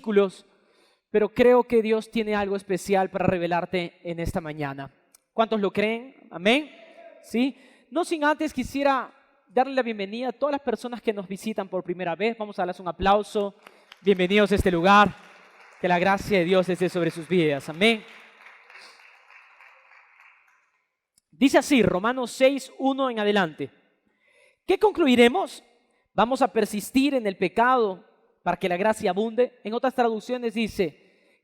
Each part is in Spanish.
versículos, pero creo que Dios tiene algo especial para revelarte en esta mañana. ¿Cuántos lo creen? Amén. ¿Sí? No sin antes quisiera darle la bienvenida a todas las personas que nos visitan por primera vez. Vamos a darles un aplauso. Bienvenidos a este lugar. Que la gracia de Dios esté sobre sus vidas. Amén. Dice así, Romanos 6, 1 en adelante. ¿Qué concluiremos? ¿Vamos a persistir en el pecado para que la gracia abunde? En otras traducciones dice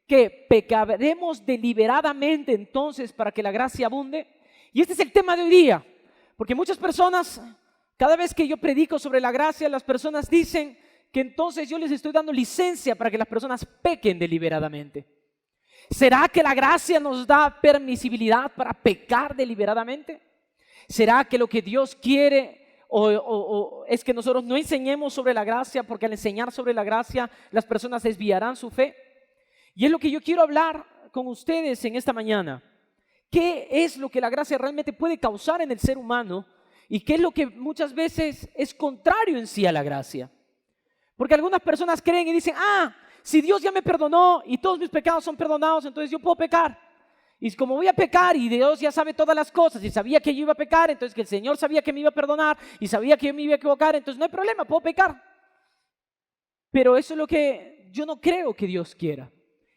que pecaremos deliberadamente entonces para que la gracia abunde. Y este es el tema de hoy día, porque muchas personas, cada vez que yo predico sobre la gracia, las personas dicen que entonces yo les estoy dando licencia para que las personas pequen deliberadamente. ¿Será que la gracia nos da permisibilidad para pecar deliberadamente? ¿Será que lo que Dios quiere o es que nosotros no enseñemos sobre la gracia, porque al enseñar sobre la gracia las personas desviarán su fe? Y es lo que yo quiero hablar con ustedes en esta mañana. ¿Qué es lo que la gracia realmente puede causar en el ser humano? ¿Y qué es lo que muchas veces es contrario en sí a la gracia? Porque algunas personas creen y dicen, si Dios ya me perdonó y todos mis pecados son perdonados, entonces yo puedo pecar. Y como voy a pecar y Dios ya sabe todas las cosas y sabía que yo iba a pecar, entonces que el Señor sabía que me iba a perdonar y sabía que yo me iba a equivocar, entonces no hay problema, puedo pecar. Pero eso es lo que yo no creo que Dios quiera.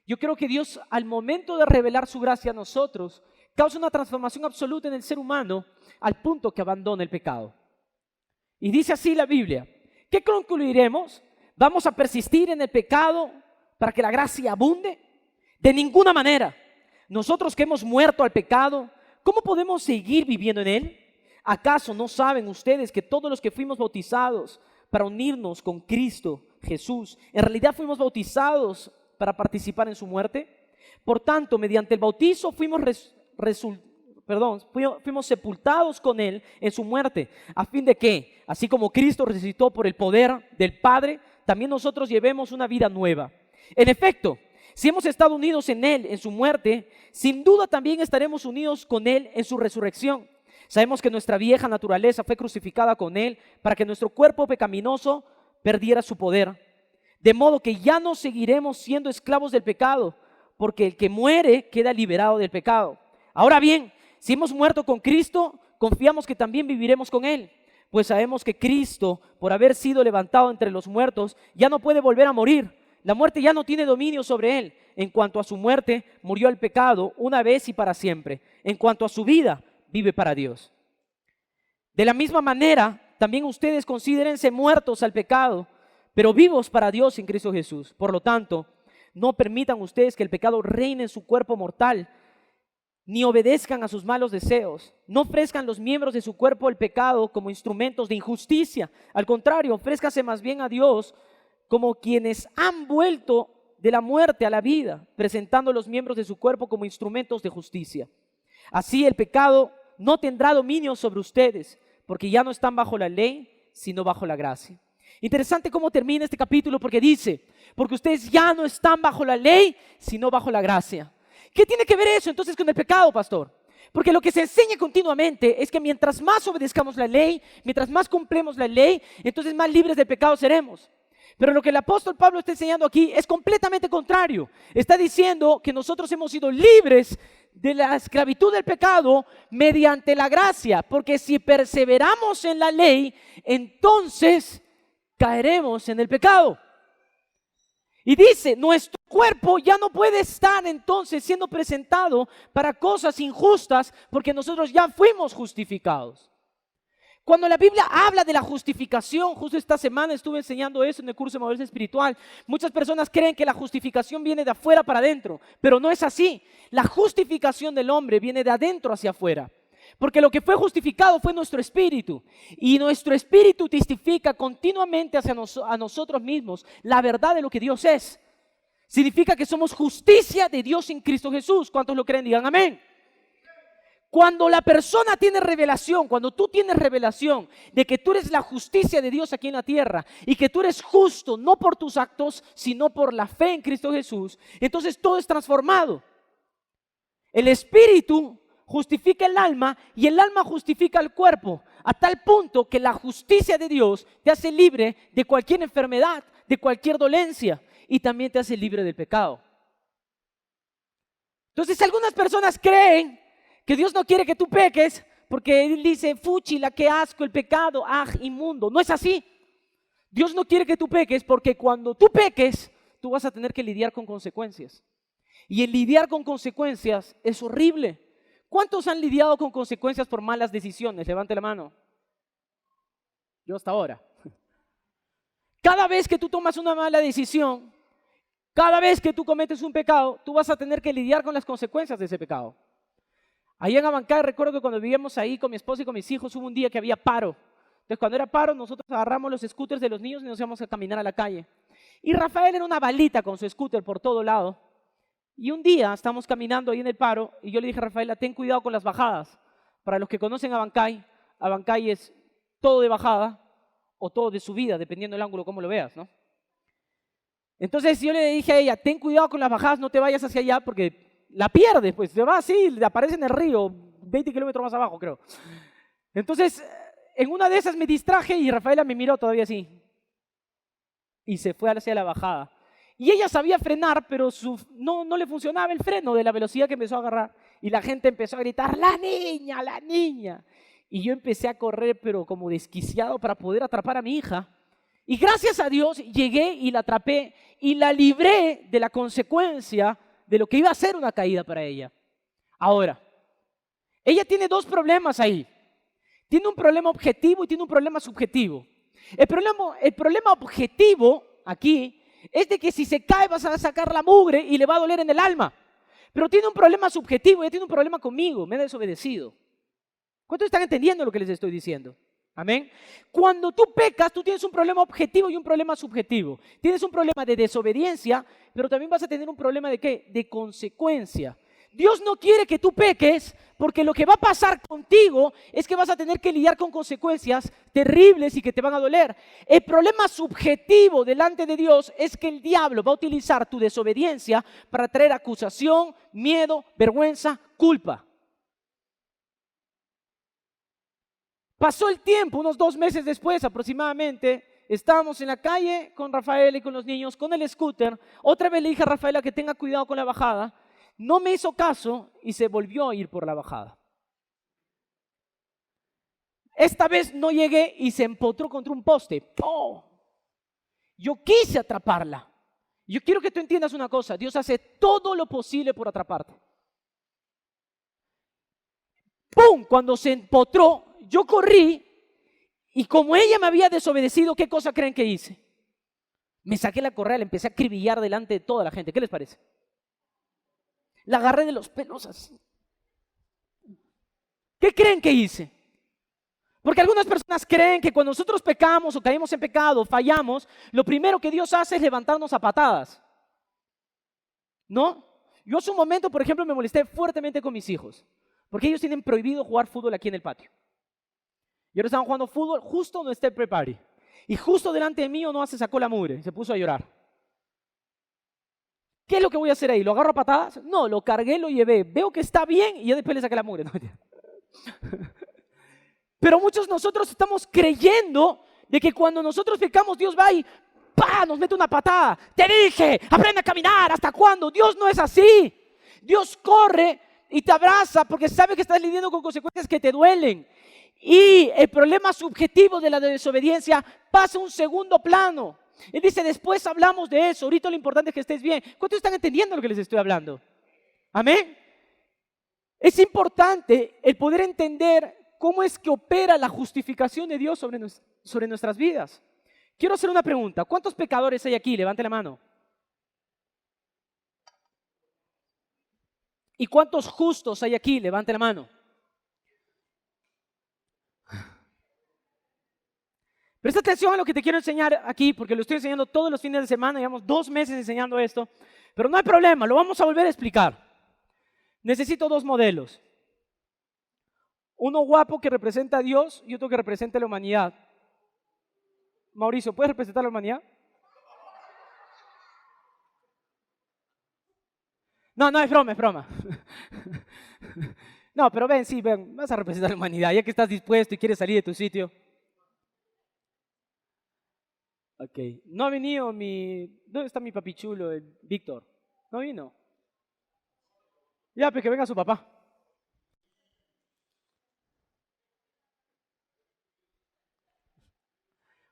Yo creo que Dios, al momento de revelar su gracia a nosotros, causa una transformación absoluta en el ser humano al punto que abandona el pecado. Y dice así la Biblia. ¿Qué concluiremos? ¿Vamos a persistir en el pecado para que la gracia abunde? De ninguna manera. Nosotros que hemos muerto al pecado, ¿cómo podemos seguir viviendo en él? ¿Acaso no saben ustedes que todos los que fuimos bautizados para unirnos con Cristo Jesús, en realidad fuimos bautizados para participar en su muerte? Por tanto, mediante el bautizo fuimos sepultados con él en su muerte, a fin de que, así como Cristo resucitó por el poder del Padre, también nosotros llevemos una vida nueva. En efecto, si hemos estado unidos en él en su muerte, sin duda también estaremos unidos con él en su resurrección. Sabemos que nuestra vieja naturaleza fue crucificada con él para que nuestro cuerpo pecaminoso perdiera su poder. De modo que ya no seguiremos siendo esclavos del pecado, porque el que muere queda liberado del pecado. Ahora bien, si hemos muerto con Cristo, confiamos que también viviremos con él. Pues sabemos que Cristo, por haber sido levantado entre los muertos, ya no puede volver a morir. La muerte ya no tiene dominio sobre él. En cuanto a su muerte, murió al pecado una vez y para siempre. En cuanto a su vida, vive para Dios. De la misma manera, también ustedes considérense muertos al pecado, pero vivos para Dios en Cristo Jesús. Por lo tanto, no permitan ustedes que el pecado reine en su cuerpo mortal, ni obedezcan a sus malos deseos. No ofrezcan los miembros de su cuerpo al pecado como instrumentos de injusticia. Al contrario, ofrézcase más bien a Dios como quienes han vuelto de la muerte a la vida, presentando los miembros de su cuerpo como instrumentos de justicia. Así el pecado no tendrá dominio sobre ustedes, porque ya no están bajo la ley, sino bajo la gracia. Interesante cómo termina este capítulo, porque dice, porque ustedes ya no están bajo la ley, sino bajo la gracia. ¿Qué tiene que ver eso entonces con el pecado, pastor? Porque lo que se enseña continuamente es que mientras más obedezcamos la ley, mientras más cumplemos la ley, entonces más libres del pecado seremos. Pero lo que el apóstol Pablo está enseñando aquí es completamente contrario. Está diciendo que nosotros hemos sido libres de la esclavitud del pecado mediante la gracia, porque si perseveramos en la ley, entonces caeremos en el pecado. Y dice, nuestro cuerpo ya no puede estar entonces siendo presentado para cosas injustas, porque nosotros ya fuimos justificados. Cuando la Biblia habla de la justificación, justo esta semana estuve enseñando eso en el curso de madurez espiritual, muchas personas creen que la justificación viene de afuera para adentro, pero no es así. La justificación del hombre viene de adentro hacia afuera. Porque lo que fue justificado fue nuestro espíritu, y nuestro espíritu testifica continuamente a nosotros mismos la verdad de lo que Dios es. Significa que somos justicia de Dios en Cristo Jesús. ¿Cuántos lo creen? Digan amén. Cuando la persona tiene revelación, cuando tú tienes revelación de que tú eres la justicia de Dios aquí en la tierra y que tú eres justo no por tus actos, sino por la fe en Cristo Jesús, entonces todo es transformado. El espíritu justifica el alma y el alma justifica el cuerpo, a tal punto que la justicia de Dios te hace libre de cualquier enfermedad, de cualquier dolencia. y también te hace libre del pecado. Entonces algunas personas creen que Dios no quiere que tú peques porque Él dice, fúchila, qué asco el pecado, inmundo. No es así. Dios no quiere que tú peques porque cuando tú peques, tú vas a tener que lidiar con consecuencias. Y el lidiar con consecuencias es horrible. ¿Cuántos han lidiado con consecuencias por malas decisiones? Levante la mano. Yo hasta ahora. Cada vez que tú tomas una mala decisión, cada vez que tú cometes un pecado, tú vas a tener que lidiar con las consecuencias de ese pecado. Ahí en Abancay, recuerdo que cuando vivíamos ahí con mi esposa y con mis hijos, hubo un día que había paro. Entonces, cuando era paro, nosotros agarramos los scooters de los niños y nos íbamos a caminar a la calle. Y Rafael era una balita con su scooter por todo lado. Y un día estamos caminando ahí en el paro y yo le dije a Rafaela, ten cuidado con las bajadas. Para los que conocen Abancay es todo de bajada o todo de subida, dependiendo del ángulo, cómo lo veas, ¿no? Entonces yo le dije a ella, ten cuidado con las bajadas, no te vayas hacia allá porque la pierdes, pues te va así, le aparece en el río, 20 kilómetros más abajo, creo. Entonces, en una de esas me distraje y Rafaela me miró todavía así. Y se fue hacia la bajada. Y ella sabía frenar, pero no le funcionaba el freno de la velocidad que empezó a agarrar. Y la gente empezó a gritar, ¡la niña, la niña! Y yo empecé a correr, pero como desquiciado para poder atrapar a mi hija. Y gracias a Dios llegué y la atrapé y la libré de la consecuencia de lo que iba a ser una caída para ella. Ahora, ella tiene dos problemas ahí. Tiene un problema objetivo y tiene un problema subjetivo. El problema objetivo aquí es de que si se cae vas a sacar la mugre y le va a doler en el alma. Pero tiene un problema subjetivo, ella tiene un problema conmigo, me ha desobedecido. ¿Cuántos están entendiendo lo que les estoy diciendo? Amén. Cuando tú pecas, tú tienes un problema objetivo y un problema subjetivo. Tienes un problema de desobediencia, pero también vas a tener un problema de ¿qué? De consecuencia. Dios no quiere que tú peques porque lo que va a pasar contigo es que vas a tener que lidiar con consecuencias terribles y que te van a doler. El problema subjetivo delante de Dios es que el diablo va a utilizar tu desobediencia para traer acusación, miedo, vergüenza, culpa. Pasó el tiempo, unos 2 meses después aproximadamente, estábamos en la calle con Rafaela y con los niños, con el scooter. Otra vez le dije a Rafaela que tenga cuidado con la bajada. No me hizo caso y se volvió a ir por la bajada. Esta vez no llegué y se empotró contra un poste. ¡Oh! Yo quise atraparla. Yo quiero que tú entiendas una cosa. Dios hace todo lo posible por atraparte. ¡Pum! Cuando se empotró, yo corrí y como ella me había desobedecido, ¿qué cosa creen que hice? Me saqué la correa, le empecé a acribillar delante de toda la gente. ¿Qué les parece? La agarré de los pelos así. ¿Qué creen que hice? Porque algunas personas creen que cuando nosotros pecamos o caemos en pecado, fallamos, lo primero que Dios hace es levantarnos a patadas. ¿No? Yo hace un momento, por ejemplo, me molesté fuertemente con mis hijos, porque ellos tienen prohibido jugar fútbol aquí en el patio. Y ahora estaban jugando fútbol justo donde está el pre-party. Y justo delante de mí Noah se sacó la mugre y se puso a llorar. ¿Qué es lo que voy a hacer ahí? ¿Lo agarro a patadas? No, lo cargué, lo llevé. Veo que está bien y ya después le saqué la mugre. No, pero muchos de nosotros estamos creyendo de que cuando nosotros pecamos, Dios va y ¡pah! Nos mete una patada. Te dije, aprende a caminar. ¿Hasta cuándo? Dios no es así. Dios corre y te abraza porque sabe que estás lidiando con consecuencias que te duelen. Y el problema subjetivo de la desobediencia pasa a un segundo plano. Él dice, después hablamos de eso. Ahorita lo importante es que estés bien. ¿Cuántos están entendiendo lo que les estoy hablando? Amén. Es importante el poder entender cómo es que opera la justificación de Dios sobre nuestras vidas. Quiero hacer una pregunta. ¿Cuántos pecadores hay aquí? Levante la mano. ¿Y cuántos justos hay aquí? Levante la mano. Presta atención a lo que te quiero enseñar aquí, porque lo estoy enseñando todos los fines de semana. Llevamos 2 meses enseñando esto, pero no hay problema, lo vamos a volver a explicar. Necesito 2 modelos. Uno guapo que representa a Dios y otro que representa a la humanidad. Mauricio, ¿puedes representar a la humanidad? No, es broma, es broma. No, pero ven, sí, ven, vas a representar a la humanidad, ya que estás dispuesto y quieres salir de tu sitio. Ok. No ha venido ¿Dónde está mi papi chulo, el Víctor? ¿No vino? Ya, pues que venga su papá.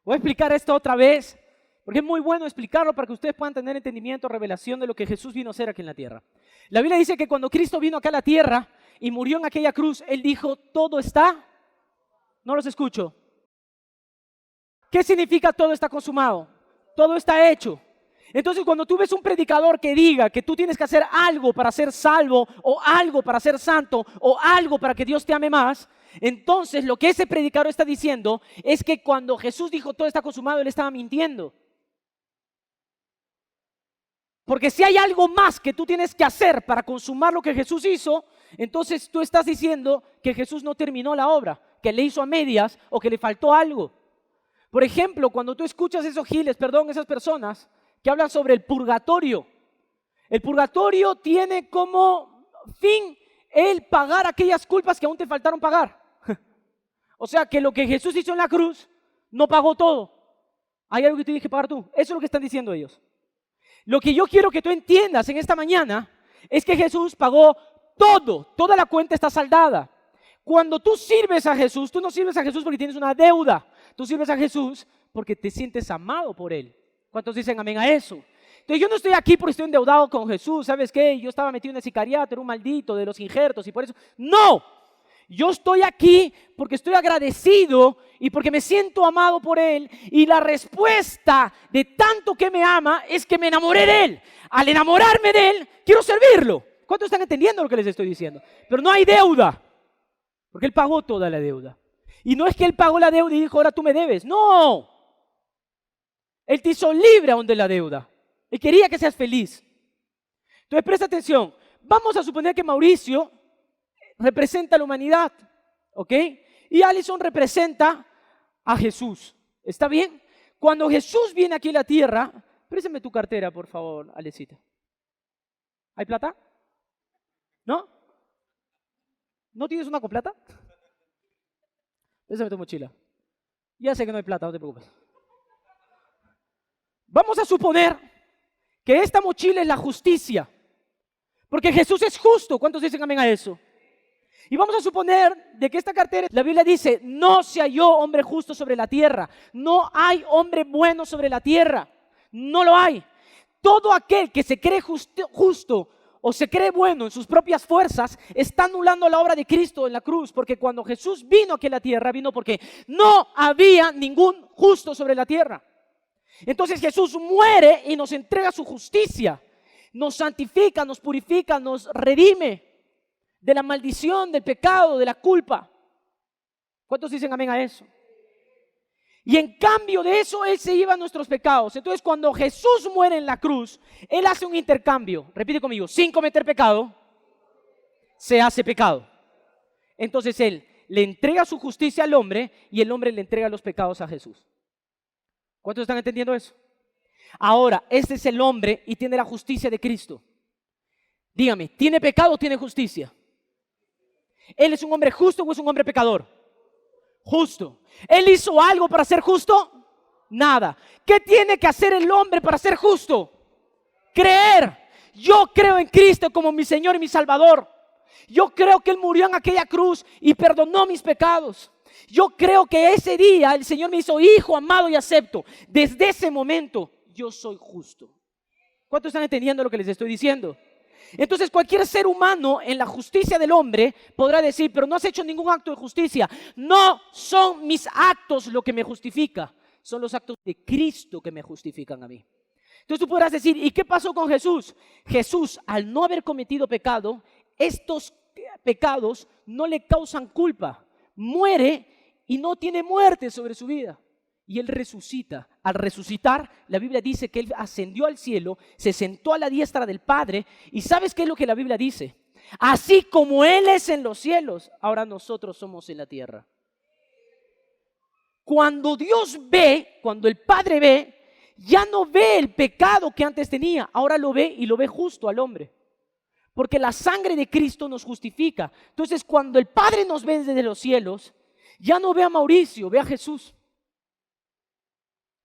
Voy a explicar esto otra vez, porque es muy bueno explicarlo para que ustedes puedan tener entendimiento, revelación de lo que Jesús vino a hacer aquí en la tierra. La Biblia dice que cuando Cristo vino acá a la tierra y murió en aquella cruz, Él dijo, todo está. No los escucho. ¿Qué significa todo está consumado? Todo está hecho. Entonces, cuando tú ves un predicador que diga que tú tienes que hacer algo para ser salvo, o algo para ser santo, o algo para que Dios te ame más, entonces lo que ese predicador está diciendo es que cuando Jesús dijo todo está consumado, Él estaba mintiendo. Porque si hay algo más que tú tienes que hacer para consumar lo que Jesús hizo, entonces tú estás diciendo que Jesús no terminó la obra, que le hizo a medias o que le faltó algo. Por ejemplo, cuando tú escuchas esas personas que hablan sobre el purgatorio tiene como fin el pagar aquellas culpas que aún te faltaron pagar. O sea, que lo que Jesús hizo en la cruz no pagó todo. Hay algo que tienes que pagar tú. Eso es lo que están diciendo ellos. Lo que yo quiero que tú entiendas en esta mañana es que Jesús pagó todo. Toda la cuenta está saldada. Cuando tú sirves a Jesús, tú no sirves a Jesús porque tienes una deuda. Tú sirves a Jesús porque te sientes amado por Él. ¿Cuántos dicen amén a eso? Entonces yo no estoy aquí porque estoy endeudado con Jesús. ¿Sabes qué? Yo estaba metido en el sicariato, era un maldito de los injertos y por eso. ¡No! Yo estoy aquí porque estoy agradecido y porque me siento amado por Él. Y la respuesta de tanto que me ama es que me enamoré de Él. Al enamorarme de Él, quiero servirlo. ¿Cuántos están entendiendo lo que les estoy diciendo? Pero no hay deuda, porque Él pagó toda la deuda. Y no es que Él pagó la deuda y dijo, ahora tú me debes. ¡No! Él te hizo libre aún de la deuda. Él quería que seas feliz. Entonces presta atención. Vamos a suponer que Mauricio representa a la humanidad, ¿ok? Y Alison representa a Jesús. ¿Está bien? Cuando Jesús viene aquí a la tierra, préstame tu cartera, por favor, Alecita. ¿Hay plata? ¿No? ¿No tienes una con plata? Préstame tu mochila. Ya sé que no hay plata, no te preocupes. Vamos a suponer que esta mochila es la justicia, porque Jesús es justo. ¿Cuántos dicen amén a eso? Y vamos a suponer de que esta cartera, la Biblia dice, no se halló hombre justo sobre la tierra. No hay hombre bueno sobre la tierra. No lo hay. Todo aquel que se cree justo o se cree bueno en sus propias fuerzas está anulando la obra de Cristo en la cruz. Porque cuando Jesús vino aquí a la tierra, vino porque no había ningún justo sobre la tierra. Entonces Jesús muere y nos entrega su justicia. Nos santifica, nos purifica, nos redime de la maldición, del pecado, de la culpa. ¿Cuántos dicen amén a eso? Y en cambio de eso, Él se lleva nuestros pecados. Entonces, cuando Jesús muere en la cruz, Él hace un intercambio. Repite conmigo, sin cometer pecado, se hace pecado. Entonces, Él le entrega su justicia al hombre y el hombre le entrega los pecados a Jesús. ¿Cuántos están entendiendo eso? Ahora, este es el hombre y tiene la justicia de Cristo. Dígame, ¿tiene pecado o tiene justicia? ¿Él es un hombre justo o es un hombre pecador? Justo. ¿Él hizo algo para ser justo? Nada. ¿Qué tiene que hacer el hombre para ser justo? Creer. Yo creo en Cristo como mi Señor y mi Salvador. Yo creo que Él murió en aquella cruz y perdonó mis pecados. Yo creo que ese día el Señor me hizo hijo, amado y acepto. Desde ese momento yo soy justo. ¿Cuántos están entendiendo lo que les estoy diciendo? Entonces cualquier ser humano en la justicia del hombre podrá decir, pero no has hecho ningún acto de justicia. No son mis actos lo que me justifica, son los actos de Cristo que me justifican a mí. Entonces tú podrás decir, ¿y qué pasó con Jesús? Jesús, al no haber cometido pecado, estos pecados no le causan culpa. Muere y no tiene muerte sobre su vida. Y Él resucita. Al resucitar, la Biblia dice que Él ascendió al cielo, se sentó a la diestra del Padre. ¿Y sabes qué es lo que la Biblia dice? Así como Él es en los cielos, ahora nosotros somos en la tierra. Cuando Dios ve, cuando el Padre ve, ya no ve el pecado que antes tenía. Ahora lo ve y lo ve justo al hombre. Porque la sangre de Cristo nos justifica. Entonces, cuando el Padre nos ve desde los cielos, ya no ve a Mauricio, ve a Jesús.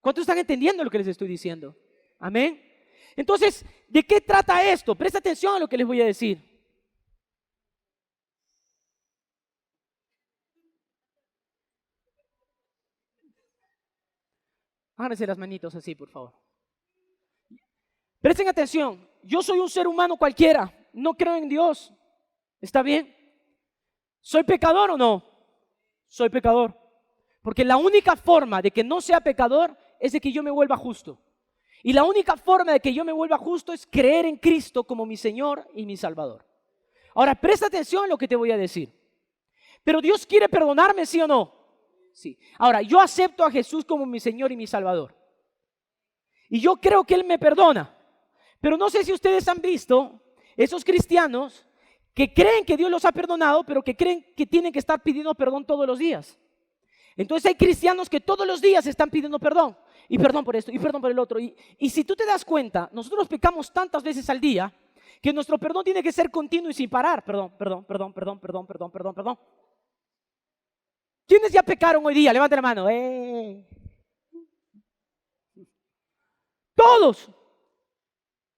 ¿Cuántos están entendiendo lo que les estoy diciendo? Amén. Entonces, ¿de qué trata esto? Presta atención a lo que les voy a decir. Háganse las manitos así, por favor. Presten atención. Yo soy un ser humano cualquiera. No creo en Dios. ¿Está bien? ¿Soy pecador o no? Soy pecador. Porque la única forma de que no sea pecador es de que yo me vuelva justo. Y la única forma de que yo me vuelva justo es creer en Cristo como mi Señor y mi Salvador. Ahora, presta atención a lo que te voy a decir. Pero Dios quiere perdonarme, ¿sí o no? Sí. Ahora, yo acepto a Jesús como mi Señor y mi Salvador. Y yo creo que Él me perdona. Pero no sé si ustedes han visto esos cristianos que creen que Dios los ha perdonado, pero que creen que tienen que estar pidiendo perdón todos los días. Entonces hay cristianos que todos los días están pidiendo perdón. Y perdón por esto, y perdón por el otro. Y si tú te das cuenta, nosotros pecamos tantas veces al día que nuestro perdón tiene que ser continuo y sin parar. Perdón. ¿Quiénes ya pecaron hoy día? Levanten la mano. Todos.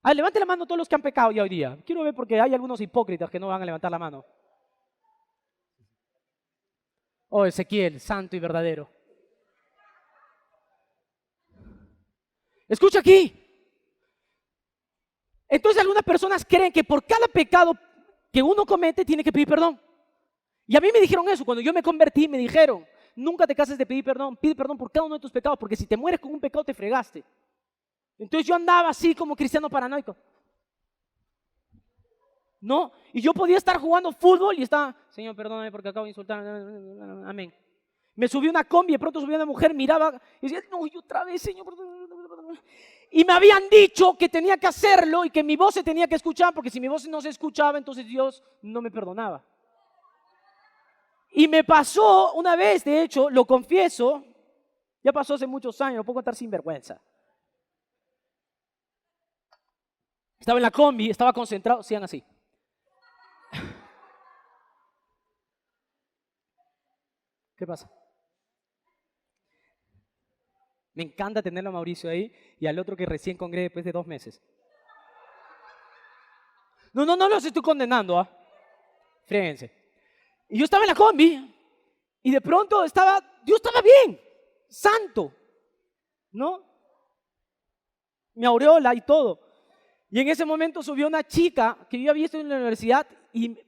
Levanten la mano todos los que han pecado ya hoy día. Quiero ver porque hay algunos hipócritas que no van a levantar la mano. Oh, Ezequiel, santo y verdadero. Escucha aquí. Entonces algunas personas creen que por cada pecado que uno comete tiene que pedir perdón. Y a mí me dijeron eso, cuando yo me convertí me dijeron, nunca te canses de pedir perdón, pide perdón por cada uno de tus pecados, porque si te mueres con un pecado te fregaste. Entonces yo andaba así como cristiano paranoico. ¿No? Y yo podía estar jugando fútbol y estaba, Señor, perdóname porque acabo de insultar. Amén. Me subí una combi, de pronto subía una mujer, miraba y decía, no, y otra vez, Señor, perdón. Y me habían dicho que tenía que hacerlo y que mi voz se tenía que escuchar, porque si mi voz no se escuchaba, entonces Dios no me perdonaba. Y me pasó una vez, de hecho, lo confieso, ya pasó hace muchos años, no puedo contar sin vergüenza. Estaba en la combi, estaba concentrado, sigan así. ¿Qué pasa? Me encanta tenerlo a Mauricio ahí y al otro que recién congregué después de 2 meses. No los estoy condenando, ¿ah? Fríense. Y yo estaba en la combi y de pronto yo estaba bien, santo, ¿no? Mi aureola y todo. Y en ese momento subió una chica que yo había visto en la universidad y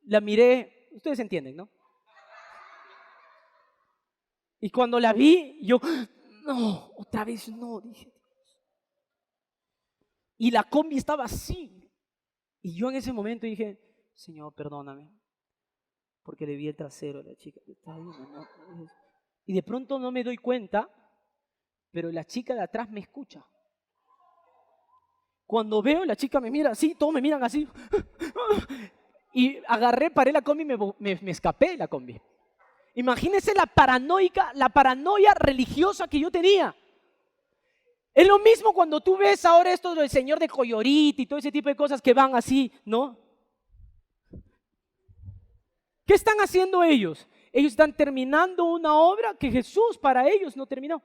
la miré, ustedes entienden, ¿no? Y cuando la vi, yo, no, otra vez no, dije. Y la combi estaba así. Y yo en ese momento dije, Señor, perdóname, porque le vi el trasero a la chica. Y de pronto no me doy cuenta, pero la chica de atrás me escucha. Cuando veo, la chica me mira así, todos me miran así. Y agarré, paré la combi y me escapé de la combi. Imagínense la paranoia religiosa que yo tenía. Es lo mismo cuando tú ves ahora esto del señor de Coyorito y todo ese tipo de cosas que van así, ¿no? ¿Qué están haciendo ellos? Ellos están terminando una obra que Jesús para ellos no terminó.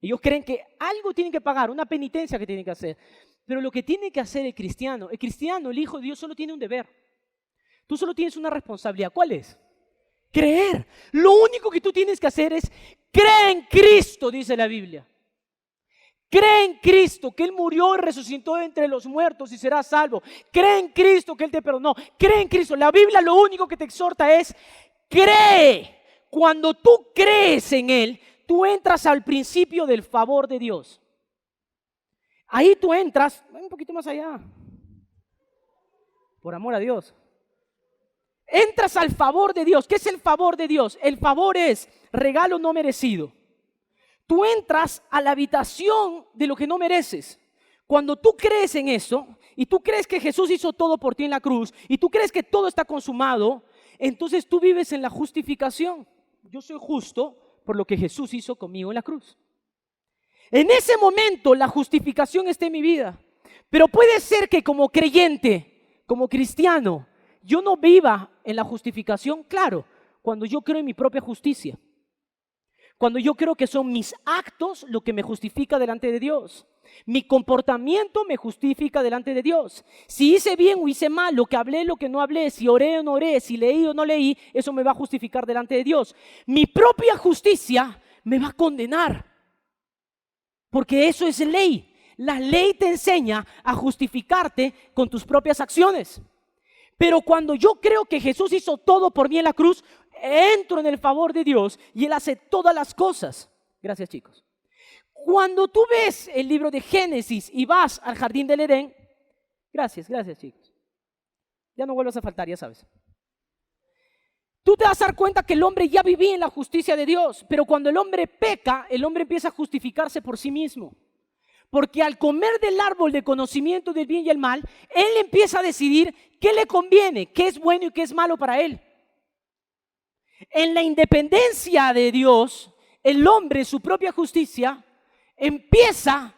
Ellos creen que algo tienen que pagar, una penitencia que tienen que hacer. Pero lo que tiene que hacer el cristiano, el Hijo de Dios, solo tiene un deber. Tú solo tienes una responsabilidad. ¿Cuál es? Creer. Lo único que tú tienes que hacer es creer en Cristo, dice la Biblia. Cree en Cristo, que Él murió y resucitó entre los muertos y serás salvo. Cree en Cristo, que Él te perdonó. Cree en Cristo. La Biblia lo único que te exhorta es cree. Cuando tú crees en Él, tú entras al principio del favor de Dios. Ahí tú entras, un poquito más allá. Por amor a Dios. Entras al favor de Dios. ¿Qué es el favor de Dios? El favor es regalo no merecido. Tú entras a la habitación de lo que no mereces. Cuando tú crees en eso y tú crees que Jesús hizo todo por ti en la cruz y tú crees que todo está consumado, entonces tú vives en la justificación. Yo soy justo por lo que Jesús hizo conmigo en la cruz. En ese momento la justificación está en mi vida. Pero puede ser que como creyente, como cristiano, yo no viva en la justificación, claro, cuando yo creo en mi propia justicia. Cuando yo creo que son mis actos lo que me justifica delante de Dios. Mi comportamiento me justifica delante de Dios. Si hice bien o hice mal, lo que hablé, lo que no hablé, si oré o no oré, si leí o no leí, eso me va a justificar delante de Dios. Mi propia justicia me va a condenar, porque eso es ley. La ley te enseña a justificarte con tus propias acciones. Pero cuando yo creo que Jesús hizo todo por mí en la cruz, entro en el favor de Dios y Él hace todas las cosas. Gracias, chicos. Cuando tú ves el libro de Génesis y vas al jardín del Edén, gracias, chicos. Ya no vuelvas a faltar, ya sabes. Tú te vas a dar cuenta que el hombre ya vivía en la justicia de Dios, pero cuando el hombre peca, el hombre empieza a justificarse por sí mismo. Porque al comer del árbol de conocimiento del bien y el mal, él empieza a decidir qué le conviene, qué es bueno y qué es malo para él. En la independencia de Dios, el hombre, su propia justicia, empieza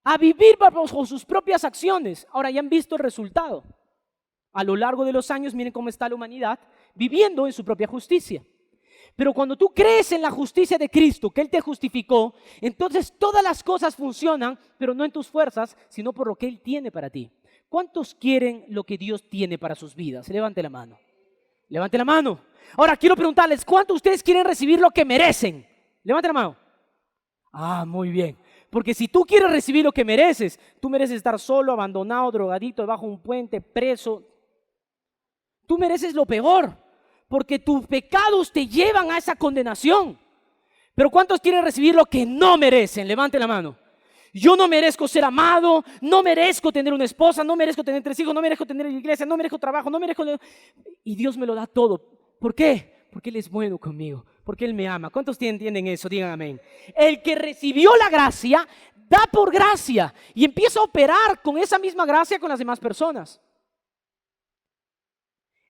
a vivir bajo sus propias acciones. Ahora ya han visto el resultado. A lo largo de los años, miren cómo está la humanidad, viviendo en su propia justicia. Pero cuando tú crees en la justicia de Cristo, que Él te justificó, entonces todas las cosas funcionan, pero no en tus fuerzas, sino por lo que Él tiene para ti. ¿Cuántos quieren lo que Dios tiene para sus vidas? Levante la mano. Levante la mano. Ahora quiero preguntarles, ¿cuántos de ustedes quieren recibir lo que merecen? Levante la mano. Ah, muy bien. Porque si tú quieres recibir lo que mereces, tú mereces estar solo, abandonado, drogadito, debajo de un puente, preso. Tú mereces lo peor, porque tus pecados te llevan a esa condenación. Pero ¿cuántos quieren recibir lo que no merecen? Levante la mano. Yo no merezco ser amado, no merezco tener una esposa, no merezco tener 3 hijos, no merezco tener iglesia, no merezco trabajo, no merezco... Y Dios me lo da todo. ¿Por qué? Porque Él es bueno conmigo, porque Él me ama. ¿Cuántos entienden eso? Digan amén. El que recibió la gracia, da por gracia y empieza a operar con esa misma gracia con las demás personas.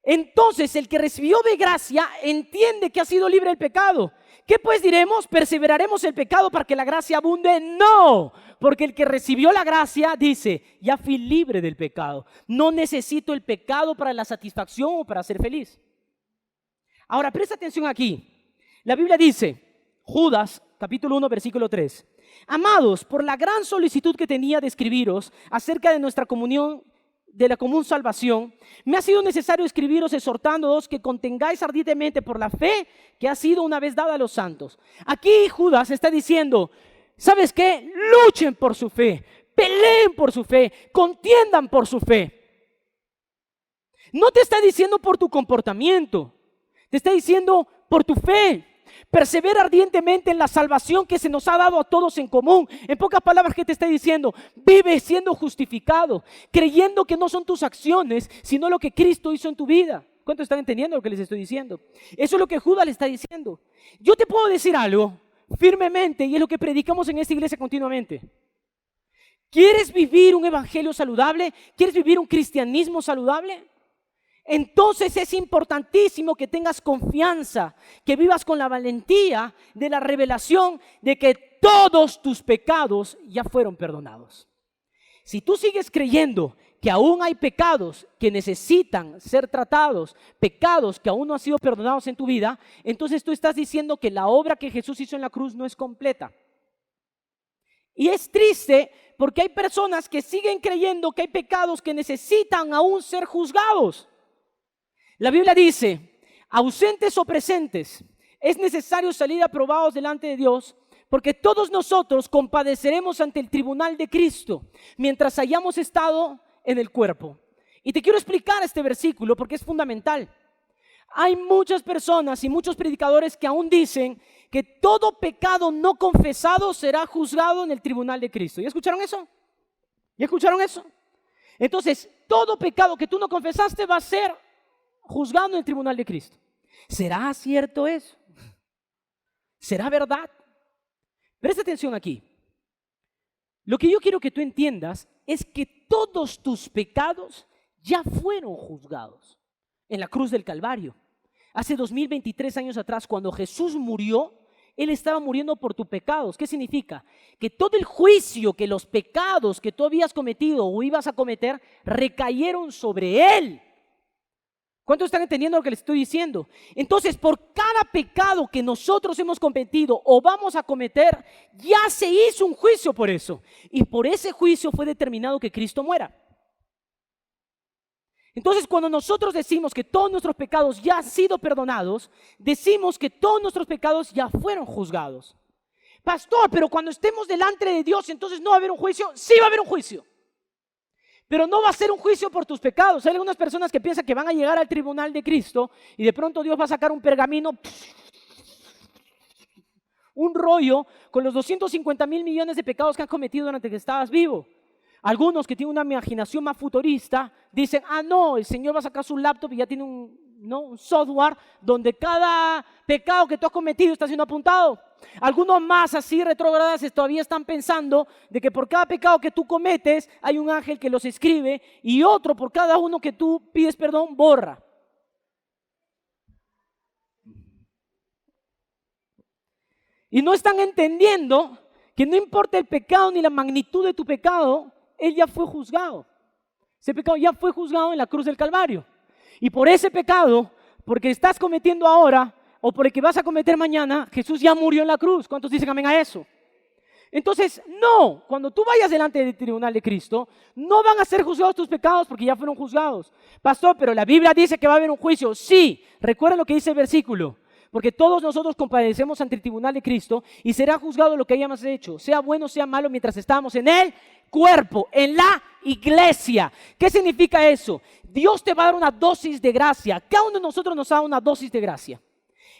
Entonces el que recibió de gracia entiende que ha sido libre del pecado. ¿Qué pues diremos? ¿Perseveraremos el pecado para que la gracia abunde? No, porque el que recibió la gracia dice, ya fui libre del pecado. No necesito el pecado para la satisfacción o para ser feliz. Ahora presta atención aquí. La Biblia dice, Judas capítulo 1 versículo 3. Amados, por la gran solicitud que tenía de escribiros acerca de nuestra comunión, de la común salvación, me ha sido necesario escribiros exhortándoos que contengáis ardientemente por la fe que ha sido una vez dada a los santos. Aquí Judas está diciendo, ¿sabes qué? Luchen por su fe, peleen por su fe, contiendan por su fe. No te está diciendo por tu comportamiento, te está diciendo por tu fe. Persevera ardientemente en la salvación que se nos ha dado a todos en común. En pocas palabras, ¿qué te está diciendo? Vive siendo justificado, creyendo que no son tus acciones, sino lo que Cristo hizo en tu vida. ¿Cuántos están entendiendo lo que les estoy diciendo? Eso es lo que Judas le está diciendo. Yo te puedo decir algo firmemente, y es lo que predicamos en esta iglesia continuamente. ¿Quieres vivir un evangelio saludable? ¿Quieres vivir un cristianismo saludable? Entonces es importantísimo que tengas confianza, que vivas con la valentía de la revelación de que todos tus pecados ya fueron perdonados. Si tú sigues creyendo que aún hay pecados que necesitan ser tratados, pecados que aún no han sido perdonados en tu vida, entonces tú estás diciendo que la obra que Jesús hizo en la cruz no es completa. Y es triste porque hay personas que siguen creyendo que hay pecados que necesitan aún ser juzgados. La Biblia dice, ausentes o presentes, es necesario salir aprobados delante de Dios, porque todos nosotros compadeceremos ante el tribunal de Cristo, mientras hayamos estado en el cuerpo. Y te quiero explicar este versículo porque es fundamental. Hay muchas personas y muchos predicadores que aún dicen que todo pecado no confesado será juzgado en el tribunal de Cristo. ¿Ya escucharon eso? ¿Ya escucharon eso? Entonces, todo pecado que tú no confesaste va a ser juzgado en el tribunal de Cristo. ¿Será cierto eso? ¿Será verdad? Presta atención aquí. Lo que yo quiero que tú entiendas es que todos tus pecados ya fueron juzgados en la cruz del Calvario. Hace 2023 años atrás, cuando Jesús murió, Él estaba muriendo por tus pecados. ¿Qué significa? Que todo el juicio, que los pecados que tú habías cometido o ibas a cometer, recayeron sobre Él. ¿Cuántos están entendiendo lo que les estoy diciendo? Entonces, por cada pecado que nosotros hemos cometido o vamos a cometer, ya se hizo un juicio por eso. Y por ese juicio fue determinado que Cristo muera. Entonces, cuando nosotros decimos que todos nuestros pecados ya han sido perdonados, decimos que todos nuestros pecados ya fueron juzgados. Pastor, pero cuando estemos delante de Dios, entonces no va a haber un juicio. Sí va a haber un juicio. Pero no va a ser un juicio por tus pecados. Hay algunas personas que piensan que van a llegar al tribunal de Cristo y de pronto Dios va a sacar un pergamino, un rollo con los 250,000 millones de pecados que han cometido durante que estabas vivo. Algunos que tienen una imaginación más futurista dicen, no, el Señor va a sacar su laptop y ya tiene un software donde cada pecado que tú has cometido está siendo apuntado. Algunos más así retrógradas todavía están pensando de que por cada pecado que tú cometes hay un ángel que los escribe y otro por cada uno que tú pides perdón borra. Y no están entendiendo que no importa el pecado ni la magnitud de tu pecado, él ya fue juzgado. Ese pecado ya fue juzgado en la cruz del Calvario. Y por ese pecado, porque estás cometiendo ahora o por el que vas a cometer mañana, Jesús ya murió en la cruz. ¿Cuántos dicen amén a eso? Entonces, no, cuando tú vayas delante del tribunal de Cristo, no van a ser juzgados tus pecados porque ya fueron juzgados. Pastor, pero la Biblia dice que va a haber un juicio. Sí, recuerden lo que dice el versículo. Porque todos nosotros comparecemos ante el tribunal de Cristo y será juzgado lo que hayamos hecho, sea bueno o sea malo, mientras estamos en el cuerpo, en la iglesia. ¿Qué significa eso? Dios te va a dar una dosis de gracia. Cada uno de nosotros nos da una dosis de gracia.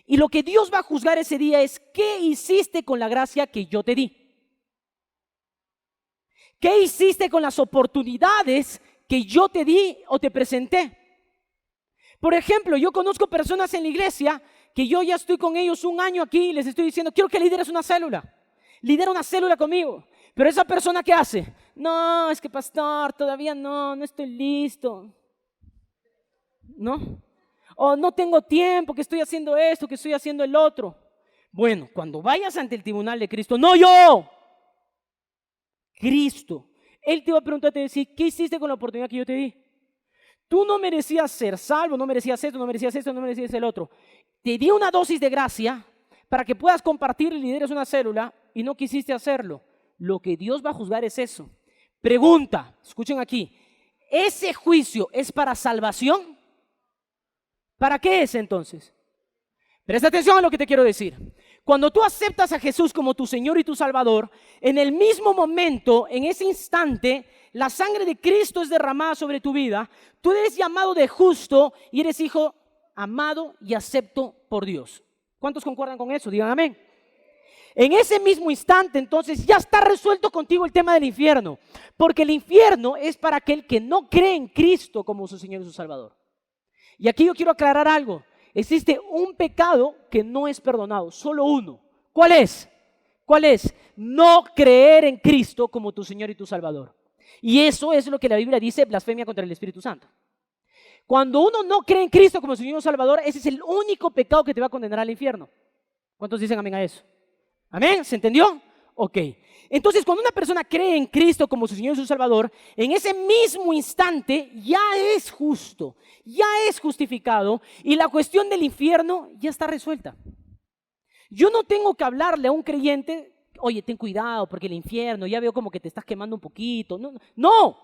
Y lo que Dios va a juzgar ese día es ¿qué hiciste con la gracia que yo te di? ¿Qué hiciste con las oportunidades que yo te di o te presenté? Por ejemplo, yo conozco personas en la iglesia que yo ya estoy con ellos un año aquí y les estoy diciendo, quiero que lideres una célula. Lidera una célula conmigo. Pero esa persona, ¿qué hace? No, es que pastor, todavía no estoy listo. ¿No? O no tengo tiempo, que estoy haciendo esto, que estoy haciendo el otro. Bueno, cuando vayas ante el tribunal de Cristo, no yo, Cristo, Él te va a preguntar, te va a decir, ¿qué hiciste con la oportunidad que yo te di? Tú no merecías ser salvo, no merecías esto, no merecías esto, no merecías el otro. Te di una dosis de gracia para que puedas compartir y lideres una célula y no quisiste hacerlo. Lo que Dios va a juzgar es eso. Pregunta, escuchen aquí, ¿ese juicio es para salvación? ¿Para qué es entonces? Presta atención a lo que te quiero decir. Cuando tú aceptas a Jesús como tu Señor y tu Salvador, en el mismo momento, en ese instante, la sangre de Cristo es derramada sobre tu vida. Tú eres llamado de justo y eres hijo amado y acepto por Dios. ¿Cuántos concuerdan con eso? Digan amén. En ese mismo instante, entonces, ya está resuelto contigo el tema del infierno. Porque el infierno es para aquel que no cree en Cristo como su Señor y su Salvador. Y aquí yo quiero aclarar algo. Existe un pecado que no es perdonado, solo uno. ¿Cuál es? ¿Cuál es? No creer en Cristo como tu Señor y tu Salvador. Y eso es lo que la Biblia dice, blasfemia contra el Espíritu Santo. Cuando uno no cree en Cristo como su Señor y Salvador, ese es el único pecado que te va a condenar al infierno. ¿Cuántos dicen amén a eso? ¿Amén? ¿Se entendió? Ok. Entonces, cuando una persona cree en Cristo como su Señor y su Salvador, en ese mismo instante ya es justo, ya es justificado y la cuestión del infierno ya está resuelta. Yo no tengo que hablarle a un creyente, oye, ten cuidado porque el infierno, ya veo como que te estás quemando un poquito. No.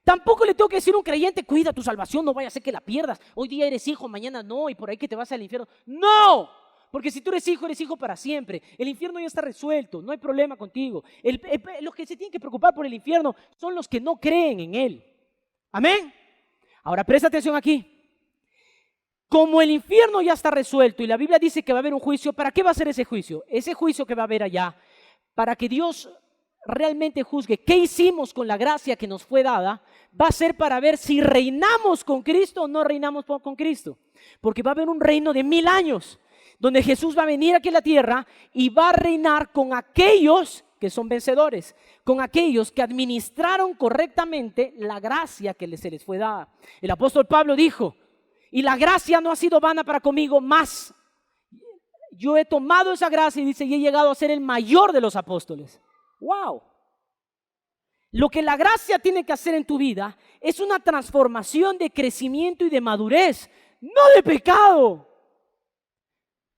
Tampoco le tengo que decir a un creyente, cuida tu salvación, no vaya a ser que la pierdas. Hoy día eres hijo, mañana no, y por ahí que te vas al infierno. ¡No! Porque si tú eres hijo para siempre. El infierno ya está resuelto, no hay problema contigo. Los que se tienen que preocupar por el infierno son los que no creen en él. ¿Amén? Ahora presta atención aquí. Como el infierno ya está resuelto y la Biblia dice que va a haber un juicio, ¿para qué va a ser ese juicio? Ese juicio que va a haber allá, para que Dios realmente juzgue qué hicimos con la gracia que nos fue dada, va a ser para ver si reinamos con Cristo o no reinamos con Cristo. Porque va a haber un reino de 1000 años, donde Jesús va a venir aquí a la tierra y va a reinar con aquellos que son vencedores, con aquellos que administraron correctamente la gracia que se les fue dada. El apóstol Pablo dijo, y la gracia no ha sido vana para conmigo, más yo he tomado esa gracia y dice, y he llegado a ser el mayor de los apóstoles. ¡Wow! Lo que la gracia tiene que hacer en tu vida es una transformación de crecimiento y de madurez, no de pecado,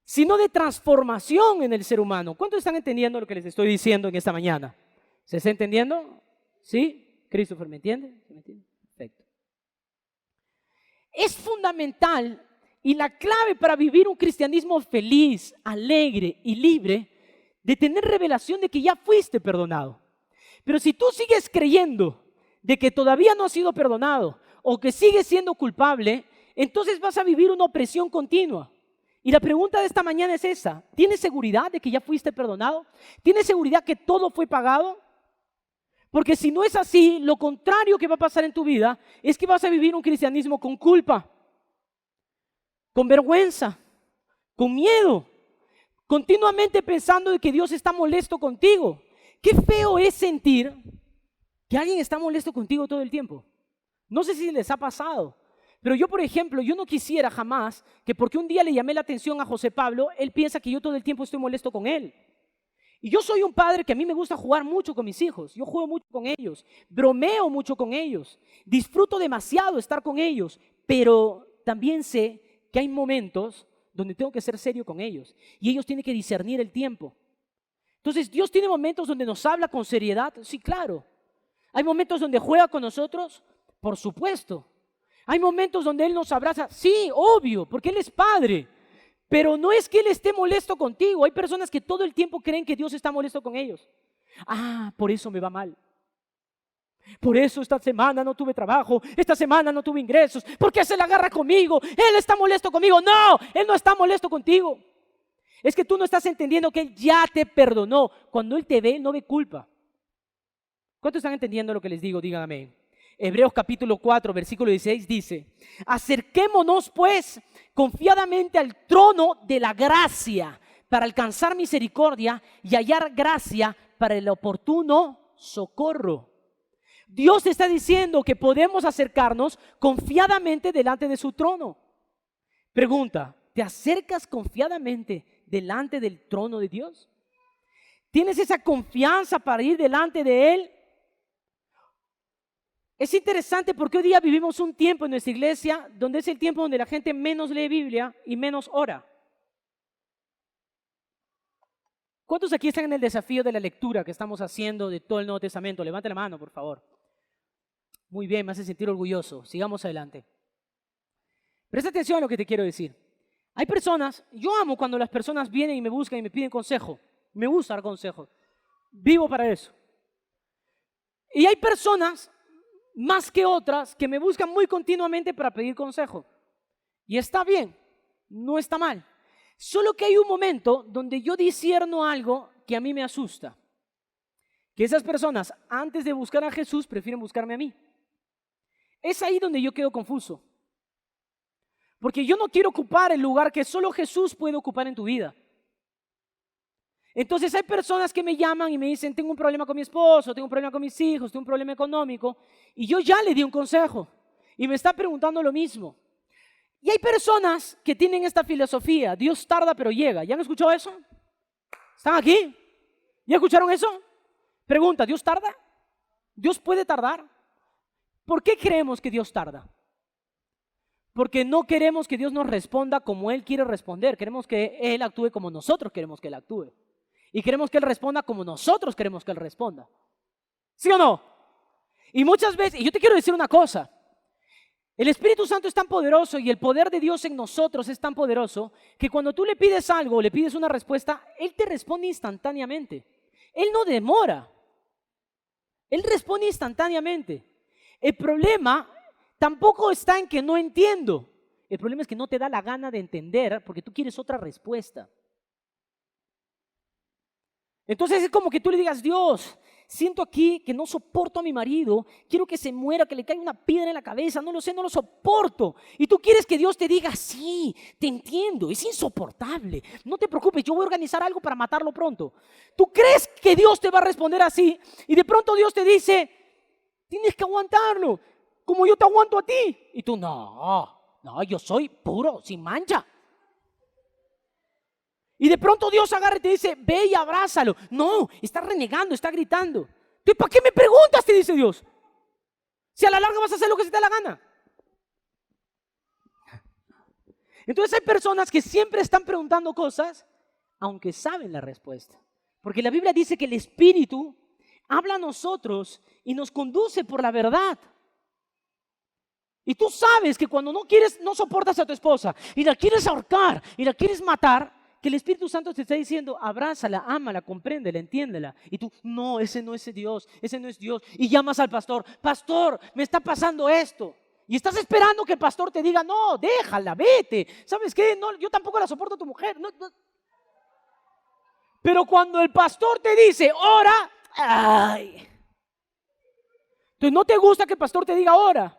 sino de transformación en el ser humano. ¿Cuántos están entendiendo lo que les estoy diciendo en esta mañana? ¿Se está entendiendo? ¿Sí? Christopher, ¿me entiende? ¿Me entiende? Perfecto. Es fundamental y la clave para vivir un cristianismo feliz, alegre y libre, de tener revelación de que ya fuiste perdonado. Pero si tú sigues creyendo de que todavía no has sido perdonado o que sigues siendo culpable, entonces vas a vivir una opresión continua. Y la pregunta de esta mañana es esa: ¿tienes seguridad de que ya fuiste perdonado? ¿Tienes seguridad que todo fue pagado? Porque si no es así, lo contrario que va a pasar en tu vida es que vas a vivir un cristianismo con culpa, con vergüenza, con miedo, continuamente pensando de que Dios está molesto contigo. Qué feo es sentir que alguien está molesto contigo todo el tiempo. No sé si les ha pasado, pero yo, por ejemplo, yo no quisiera jamás que porque un día le llamé la atención a José Pablo, él piensa que yo todo el tiempo estoy molesto con él. Y yo soy un padre que a mí me gusta jugar mucho con mis hijos. Yo juego mucho con ellos, bromeo mucho con ellos, disfruto demasiado estar con ellos, pero también sé que hay momentos donde tengo que ser serio con ellos y ellos tienen que discernir el tiempo. Entonces, ¿Dios tiene momentos donde nos habla con seriedad? Sí, claro. ¿Hay momentos donde juega con nosotros? Por supuesto. ¿Hay momentos donde Él nos abraza? Sí, obvio, porque Él es Padre. Pero no es que Él esté molesto contigo. Hay personas que todo el tiempo creen que Dios está molesto con ellos. Ah, por eso me va mal. Por eso esta semana no tuve trabajo, esta semana no tuve ingresos. ¿Por qué se la agarra conmigo? Él está molesto conmigo. No, Él no está molesto contigo. Es que tú no estás entendiendo que Él ya te perdonó. Cuando Él te ve, no ve culpa. ¿Cuántos están entendiendo lo que les digo? Digan amén. Hebreos capítulo 4, versículo 16 dice: acerquémonos pues confiadamente al trono de la gracia para alcanzar misericordia y hallar gracia para el oportuno socorro. Dios está diciendo que podemos acercarnos confiadamente delante de su trono. Pregunta: ¿te acercas confiadamente delante del trono de Dios? ¿Tienes esa confianza para ir delante de Él? Es interesante porque hoy día vivimos un tiempo en nuestra iglesia donde es el tiempo donde la gente menos lee Biblia y menos ora. ¿Cuántos aquí están en el desafío de la lectura que estamos haciendo de todo el Nuevo Testamento? Levante la mano, por favor. Muy bien, me hace sentir orgulloso. Sigamos adelante. Presta atención a lo que te quiero decir. Hay personas, yo amo cuando las personas vienen y me buscan y me piden consejo. Me gusta dar consejo. Vivo para eso. Y hay personas más que otras que me buscan muy continuamente para pedir consejo. Y está bien, no está mal. Solo que hay un momento donde yo discierno algo que a mí me asusta. Que esas personas, antes de buscar a Jesús, prefieren buscarme a mí. Es ahí donde yo quedo confuso. Porque yo no quiero ocupar el lugar que solo Jesús puede ocupar en tu vida. Entonces hay personas que me llaman y me dicen: tengo un problema con mi esposo, tengo un problema con mis hijos, tengo un problema económico, y yo ya le di un consejo y me está preguntando lo mismo. Y hay personas que tienen esta filosofía: Dios tarda pero llega. ¿Ya han escuchado eso? ¿Están aquí? ¿Ya escucharon eso? Pregunta: ¿Dios tarda? ¿Dios puede tardar? ¿Por qué creemos que Dios tarda? Porque no queremos que Dios nos responda como Él quiere responder. Queremos que Él actúe como nosotros queremos que Él actúe. Y queremos que Él responda como nosotros queremos que Él responda. ¿Sí o no? Y muchas veces, y yo te quiero decir una cosa: el Espíritu Santo es tan poderoso y el poder de Dios en nosotros es tan poderoso que cuando tú le pides algo, le pides una respuesta, Él te responde instantáneamente. Él no demora. Él responde instantáneamente. El problema tampoco está en que no entiendo. El problema es que no te da la gana de entender porque tú quieres otra respuesta. Entonces es como que tú le digas: Dios, siento aquí que no soporto a mi marido, quiero que se muera, que le caiga una piedra en la cabeza, no lo sé, no lo soporto. Y tú quieres que Dios te diga: sí, te entiendo, es insoportable, no te preocupes, yo voy a organizar algo para matarlo pronto. Tú crees que Dios te va a responder así y de pronto Dios te dice: tienes que aguantarlo, como yo te aguanto a ti. Y tú: no, yo soy puro, sin mancha. Y de pronto Dios agarra y te dice: ve y abrázalo. No, está renegando, está gritando. ¿Tú para qué me preguntas? Te dice Dios. Si a la larga vas a hacer lo que se te da la gana. Entonces hay personas que siempre están preguntando cosas, aunque saben la respuesta. Porque la Biblia dice que el Espíritu habla a nosotros y nos conduce por la verdad. Y tú sabes que cuando no soportas a tu esposa y la quieres ahorcar y la quieres matar, que el Espíritu Santo te está diciendo, abrázala, ámala, compréndela, entiéndela. Y tú, no, ese no es Dios, ese no es Dios. Y llamas al pastor, pastor, me está pasando esto. Y estás esperando que el pastor te diga, no, déjala, vete. ¿Sabes qué? No, yo tampoco la soporto a tu mujer. No. Pero cuando el pastor te dice, ora, ay. Entonces no te gusta que el pastor te diga, ora.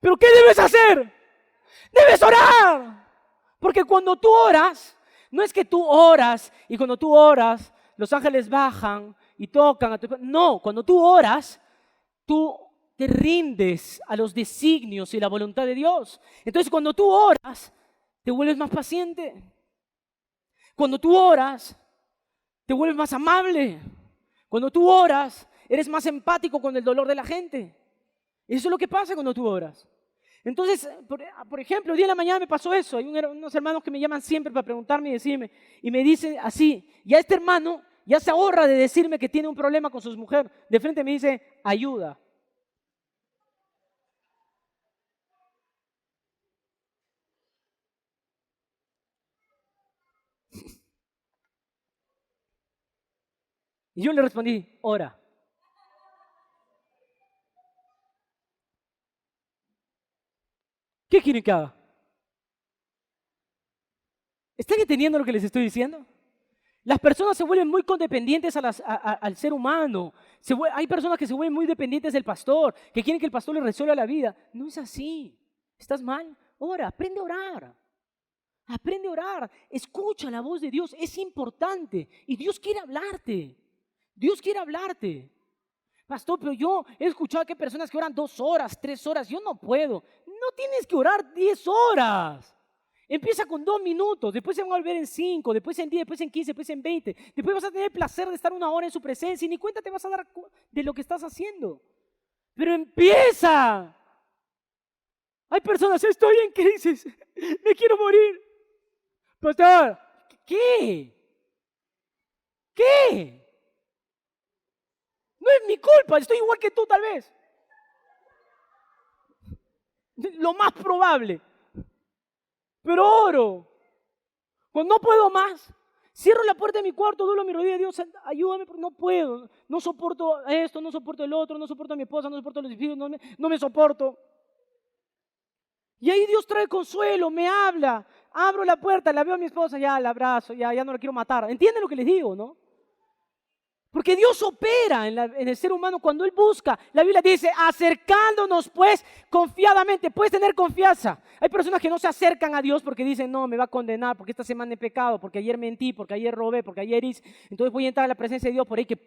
¿Pero qué debes hacer? Debes orar. Porque cuando tú oras, no es que tú oras y cuando tú oras, los ángeles bajan y tocan a tu... No, cuando tú oras, tú te rindes a los designios y la voluntad de Dios. Entonces cuando tú oras, te vuelves más paciente. Cuando tú oras, te vuelves más amable. Cuando tú oras, eres más empático con el dolor de la gente. Eso es lo que pasa cuando tú oras. Entonces, por ejemplo, el día de la mañana me pasó eso. Hay unos hermanos que me llaman siempre para preguntarme y decirme, y me dicen así, ya este hermano ya se ahorra de decirme que tiene un problema con su mujer. De frente me dice, ayuda. Y yo le respondí, ora. ¿Qué quieren que haga? ¿Están entendiendo lo que les estoy diciendo? Las personas se vuelven muy codependientes al ser humano. Hay personas que se vuelven muy dependientes del pastor, que quieren que el pastor les resuelva la vida. No es así. ¿Estás mal? Ora, aprende a orar. Aprende a orar. Escucha la voz de Dios. Es importante. Y Dios quiere hablarte. Dios quiere hablarte. Pastor, pero yo he escuchado que hay personas que oran 2 horas, 3 horas. Yo no puedo. No tienes que orar 10 horas. Empieza con 2 minutos, después se van a volver en 5, después en 10, después en 15, después en 20. Después vas a tener el placer de estar 1 hora en su presencia y ni cuenta te vas a dar de lo que estás haciendo. Pero empieza. Hay personas, estoy en crisis, me quiero morir. Pastor, ¿qué? ¿Qué? No es mi culpa, estoy igual que tú tal vez. Lo más probable. Pero oro. Cuando no puedo más, cierro la puerta de mi cuarto, doblo mi rodilla, Dios, ayúdame, porque no puedo. No soporto esto, no soporto el otro, no soporto a mi esposa, no soporto a los hijos, no me soporto. Y ahí Dios trae consuelo, me habla. Abro la puerta, la veo a mi esposa, ya la abrazo, ya no la quiero matar. ¿Entienden lo que les digo, no? Porque Dios opera en el ser humano cuando Él busca. La Biblia dice, acercándonos pues confiadamente. Puedes tener confianza. Hay personas que no se acercan a Dios porque dicen, no, me va a condenar porque esta semana he pecado, porque ayer mentí, porque ayer robé, porque ayer hice. Entonces voy a entrar a la presencia de Dios por ahí que...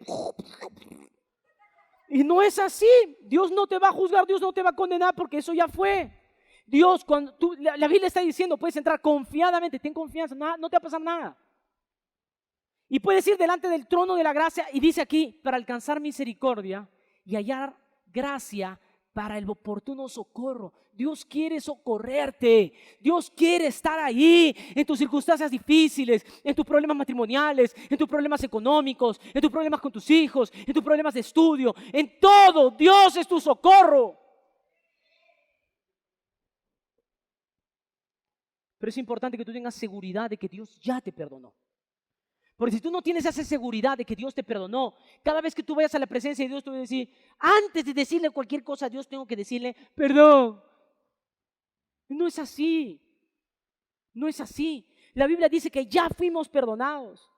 Y no es así. Dios no te va a juzgar, Dios no te va a condenar porque eso ya fue. Dios, cuando la Biblia está diciendo, puedes entrar confiadamente, ten confianza, no te va a pasar nada. Y puedes ir delante del trono de la gracia y dice aquí, para alcanzar misericordia y hallar gracia para el oportuno socorro. Dios quiere socorrerte. Dios quiere estar ahí en tus circunstancias difíciles, en tus problemas matrimoniales, en tus problemas económicos, en tus problemas con tus hijos, en tus problemas de estudio. En todo, Dios es tu socorro. Pero es importante que tú tengas seguridad de que Dios ya te perdonó. Porque si tú no tienes esa seguridad de que Dios te perdonó, cada vez que tú vayas a la presencia de Dios, tú vas a decir, antes de decirle cualquier cosa a Dios, tengo que decirle perdón. No es así. No es así. La Biblia dice que ya fuimos perdonados.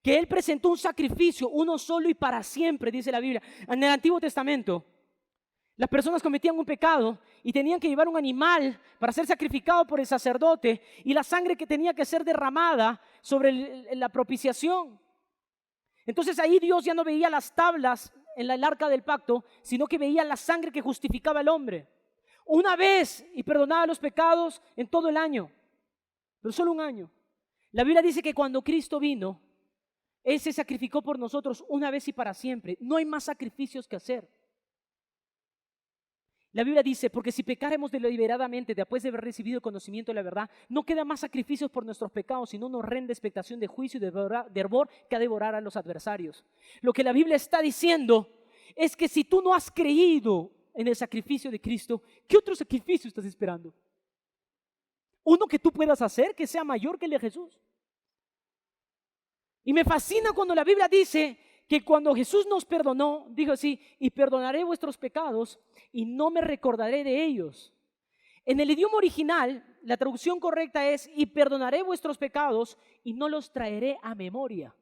Que Él presentó un sacrificio, uno solo y para siempre, dice la Biblia. En el Antiguo Testamento, las personas cometían un pecado y tenían que llevar un animal para ser sacrificado por el sacerdote y la sangre que tenía que ser derramada sobre la propiciación. Entonces ahí Dios ya no veía las tablas en el arca del pacto, sino que veía la sangre que justificaba al hombre. Una vez y perdonaba los pecados en todo el año, pero solo un año. La Biblia dice que cuando Cristo vino, Él se sacrificó por nosotros una vez y para siempre. No hay más sacrificios que hacer. La Biblia dice, porque si pecáremos deliberadamente después de haber recibido el conocimiento de la verdad, no queda más sacrificios por nuestros pecados, sino una horrenda expectación de juicio y de hervor que ha de devorar a los adversarios. Lo que la Biblia está diciendo es que si tú no has creído en el sacrificio de Cristo, ¿qué otro sacrificio estás esperando? Uno que tú puedas hacer que sea mayor que el de Jesús. Y me fascina cuando la Biblia dice que cuando Jesús nos perdonó, dijo así, y perdonaré vuestros pecados y no me recordaré de ellos. En el idioma original, la traducción correcta es, y perdonaré vuestros pecados y no los traeré a memoria.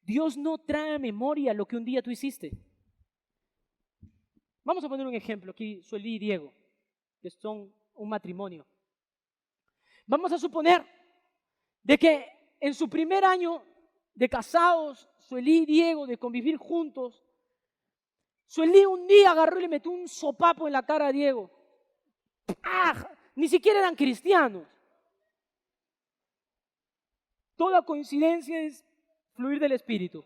Dios no trae a memoria lo que un día tú hiciste. Vamos a poner un ejemplo aquí, Sueli y Diego, que son un matrimonio. Vamos a suponer de que en su primer año de casados, Sueli y Diego, de convivir juntos, Sueli un día agarró y le metió un sopapo en la cara a Diego. ¡Ah! Ni siquiera eran cristianos. Toda coincidencia es fluir del Espíritu.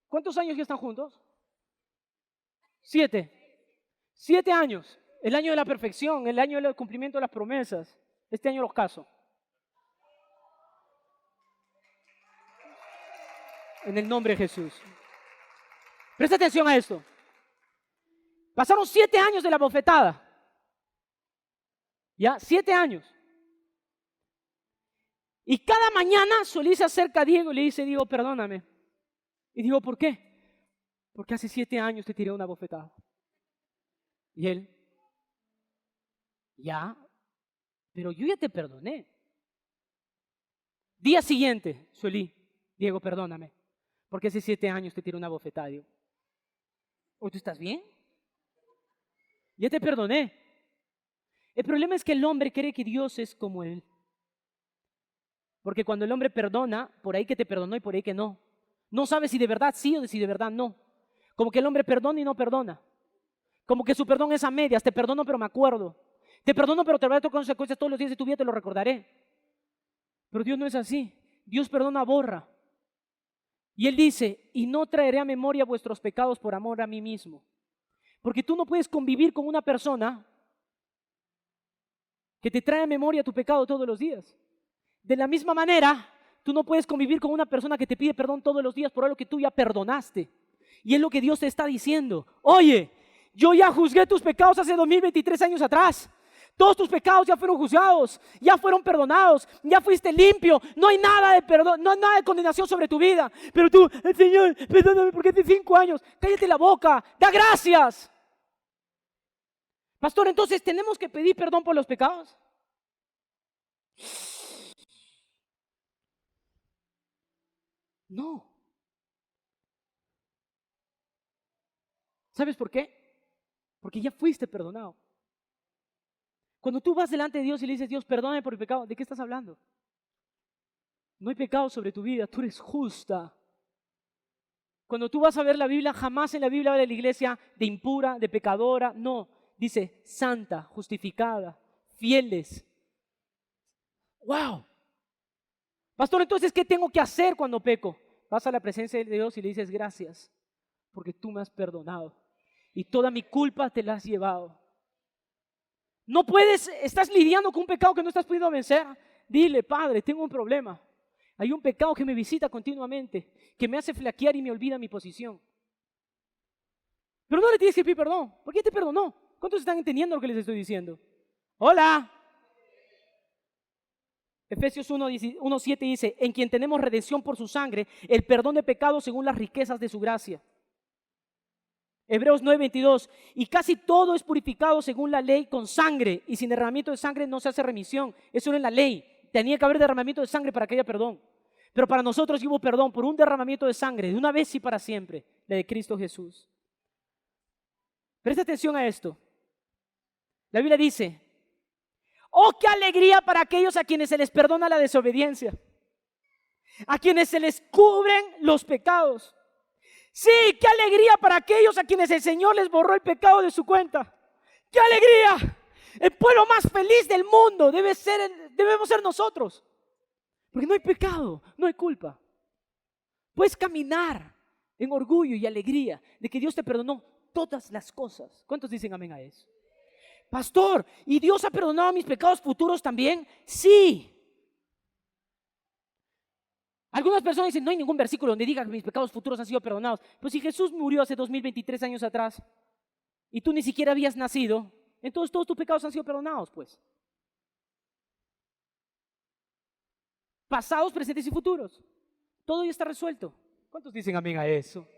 ¿Cuántos años ya están juntos? 7. 7 años. El año de la perfección, el año del cumplimiento de las promesas. Este año los caso. En el nombre de Jesús. Presta atención a esto. Pasaron 7 años de la bofetada. ¿Ya? 7 años. Y cada mañana Sueli se acerca a Diego y le dice, Diego, perdóname. Y digo, ¿por qué? Porque hace 7 años te tiré una bofetada. Y él, ya, pero yo ya te perdoné. Día siguiente, Sueli, Diego, perdóname, porque hace 7 años te tiré una bofetada. Digo, ¿o tú estás bien? Ya te perdoné. El problema es que el hombre cree que Dios es como él. Porque cuando el hombre perdona, por ahí que te perdonó y por ahí que no. No sabe si de verdad sí o si de verdad no. Como que el hombre perdona y no perdona. Como que su perdón es a medias. Te perdono pero me acuerdo. Te perdono pero te voy a dar consecuencias todos los días de tu vida, te lo recordaré. Pero Dios no es así. Dios perdona, borra. Y Él dice, y no traeré a memoria vuestros pecados por amor a mí mismo. Porque tú no puedes convivir con una persona que te trae a memoria tu pecado todos los días. De la misma manera, tú no puedes convivir con una persona que te pide perdón todos los días por algo que tú ya perdonaste. Y es lo que Dios te está diciendo. Oye, yo ya juzgué tus pecados hace 2023 años atrás. Todos tus pecados ya fueron juzgados, ya fueron perdonados, ya fuiste limpio. No hay nada de perdón, no hay nada de condenación sobre tu vida. Pero tú, Señor, perdóname porque hace 5 años. Cállate la boca, da gracias. Pastor, entonces, ¿tenemos que pedir perdón por los pecados? No. ¿Sabes por qué? Porque ya fuiste perdonado. Cuando tú vas delante de Dios y le dices, Dios, perdóname por el pecado, ¿de qué estás hablando? No hay pecado sobre tu vida, tú eres justa. Cuando tú vas a ver la Biblia, jamás en la Biblia habla de la iglesia de impura, de pecadora, no. Dice santa, justificada, fieles. ¡Wow! Pastor, entonces, ¿qué tengo que hacer cuando peco? Vas a la presencia de Dios y le dices, gracias, porque tú me has perdonado. Y toda mi culpa te la has llevado. No puedes, estás lidiando con un pecado que no estás pudiendo vencer. Dile, Padre, tengo un problema. Hay un pecado que me visita continuamente, que me hace flaquear y me olvida mi posición. Pero no le tienes que pedir perdón. ¿Por qué te perdonó? ¿Cuántos están entendiendo lo que les estoy diciendo? Hola. Efesios 1:7 dice, en quien tenemos redención por su sangre, el perdón de pecados según las riquezas de su gracia. Hebreos 9:22, y casi todo es purificado según la ley con sangre, y sin derramamiento de sangre no se hace remisión. Eso era en la ley. Tenía que haber derramamiento de sangre para que haya perdón. Pero para nosotros hubo perdón por un derramamiento de sangre, de una vez y para siempre, la de Cristo Jesús. Presta atención a esto. La Biblia dice, oh, qué alegría para aquellos a quienes se les perdona la desobediencia, a quienes se les cubren los pecados. Sí, qué alegría para aquellos a quienes el Señor les borró el pecado de su cuenta. ¡Qué alegría! El pueblo más feliz del mundo debemos ser nosotros. Porque no hay pecado, no hay culpa. Puedes caminar en orgullo y alegría de que Dios te perdonó todas las cosas. ¿Cuántos dicen amén a eso? Pastor, ¿y Dios ha perdonado mis pecados futuros también? Sí. Algunas personas dicen, no hay ningún versículo donde diga que mis pecados futuros han sido perdonados. Pues si Jesús murió hace 2023 años atrás y tú ni siquiera habías nacido, entonces todos tus pecados han sido perdonados, pues. Pasados, presentes y futuros. Todo ya está resuelto. ¿Cuántos dicen amén a eso?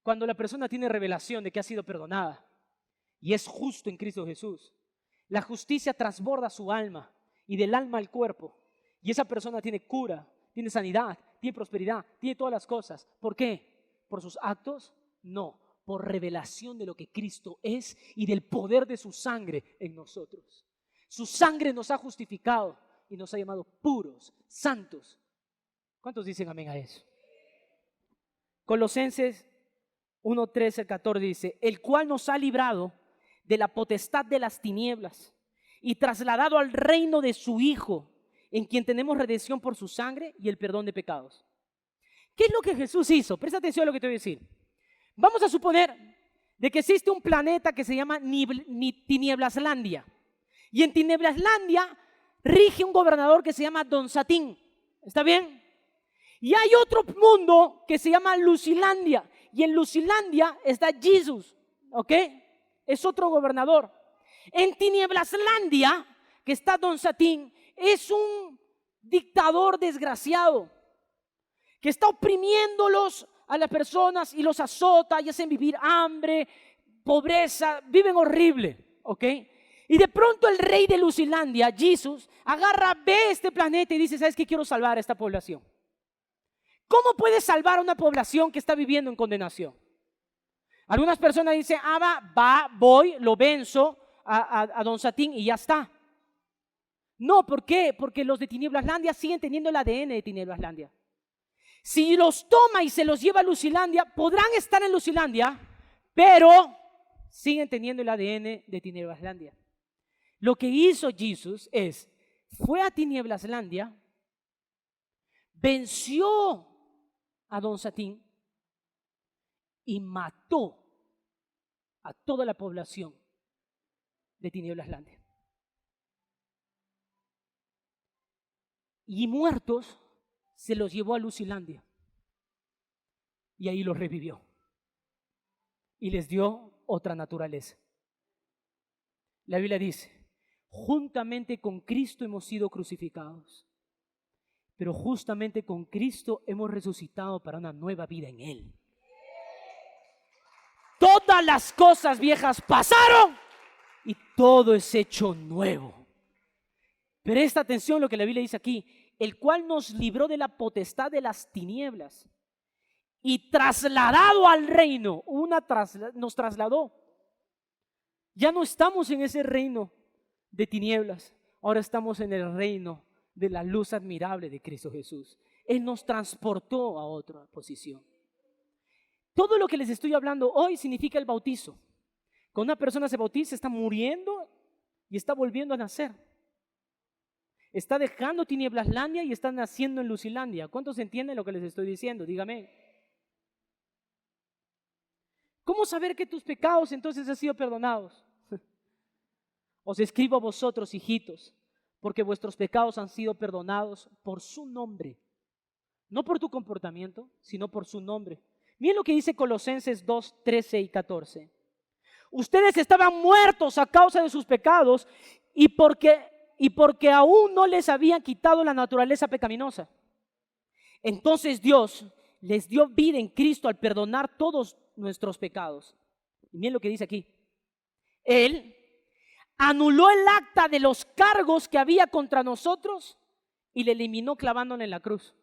Cuando la persona tiene revelación de que ha sido perdonada y es justo en Cristo Jesús, la justicia transborda su alma y del alma al cuerpo. Y esa persona tiene cura, tiene sanidad, tiene prosperidad, tiene todas las cosas. ¿Por qué? ¿Por sus actos? No, por revelación de lo que Cristo es y del poder de su sangre en nosotros. Su sangre nos ha justificado y nos ha llamado puros, santos. ¿Cuántos dicen amén a eso? Colosenses 1, 13 al 14 dice, el cual nos ha librado de la potestad de las tinieblas y trasladado al reino de su Hijo, en quien tenemos redención por su sangre y el perdón de pecados. ¿Qué es lo que Jesús hizo? Presta atención a lo que te voy a decir. Vamos a suponer de que existe un planeta que se llama Tinieblaslandia. Y en Tinieblaslandia rige un gobernador que se llama Don Satín. ¿Está bien? Y hay otro mundo que se llama Lucilandia. Y en Lucilandia está Jesús. ¿Ok? Es otro gobernador. En Tinieblaslandia, que está Don Satín, es un dictador desgraciado que está oprimiéndolos a las personas y los azota y hacen vivir hambre, pobreza, viven horrible, ¿ok? Y de pronto el rey de Lucilandia, Jesús, agarra, ve este planeta y dice, ¿sabes qué? Quiero salvar a esta población. ¿Cómo puedes salvar a una población que está viviendo en condenación? Algunas personas dicen, voy, lo venzo a Don Satín y ya está. No, ¿por qué? Porque los de Tinieblaslandia siguen teniendo el ADN de Tinieblaslandia. Si los toma y se los lleva a Lucilandia, podrán estar en Lucilandia, pero siguen teniendo el ADN de Tinieblaslandia. Lo que hizo Jesús fue a Tinieblaslandia, venció a Don Satín y mató a toda la población de Tinieblaslandia. Y muertos se los llevó a Lucilandia y ahí los revivió y les dio otra naturaleza. La Biblia dice, juntamente con Cristo hemos sido crucificados, pero justamente con Cristo hemos resucitado para una nueva vida en Él. Todas las cosas viejas pasaron y todo es hecho nuevo. Presta atención a lo que la Biblia dice aquí, el cual nos libró de la potestad de las tinieblas y trasladado al reino, nos trasladó. Ya no estamos en ese reino de tinieblas, ahora estamos en el reino de la luz admirable de Cristo Jesús. Él nos transportó a otra posición. Todo lo que les estoy hablando hoy significa el bautizo. Cuando una persona se bautiza, está muriendo y está volviendo a nacer. Está dejando Tinieblaslandia y está naciendo en Lucilandia. ¿Cuántos entienden lo que les estoy diciendo? Dígame. ¿Cómo saber que tus pecados entonces han sido perdonados? Os escribo a vosotros, hijitos, porque vuestros pecados han sido perdonados por su nombre. No por tu comportamiento, sino por su nombre. Miren lo que dice Colosenses 2, 13 y 14. Ustedes estaban muertos a causa de sus pecados y porque aún no les habían quitado la naturaleza pecaminosa. Entonces Dios les dio vida en Cristo al perdonar todos nuestros pecados. Y miren lo que dice aquí. Él anuló el acta de los cargos que había contra nosotros y le eliminó clavándola en la cruz.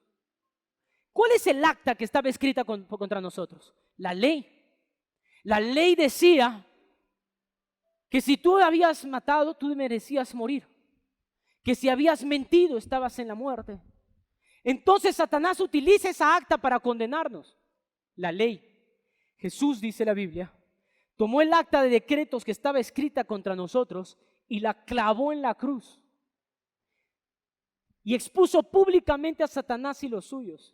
¿Cuál es el acta que estaba escrita contra nosotros? La ley. La ley decía que si tú habías matado, tú merecías morir. Que si habías mentido, estabas en la muerte. Entonces Satanás utiliza esa acta para condenarnos. La ley. Jesús, dice la Biblia, tomó el acta de decretos que estaba escrita contra nosotros y la clavó en la cruz. Y expuso públicamente a Satanás y los suyos.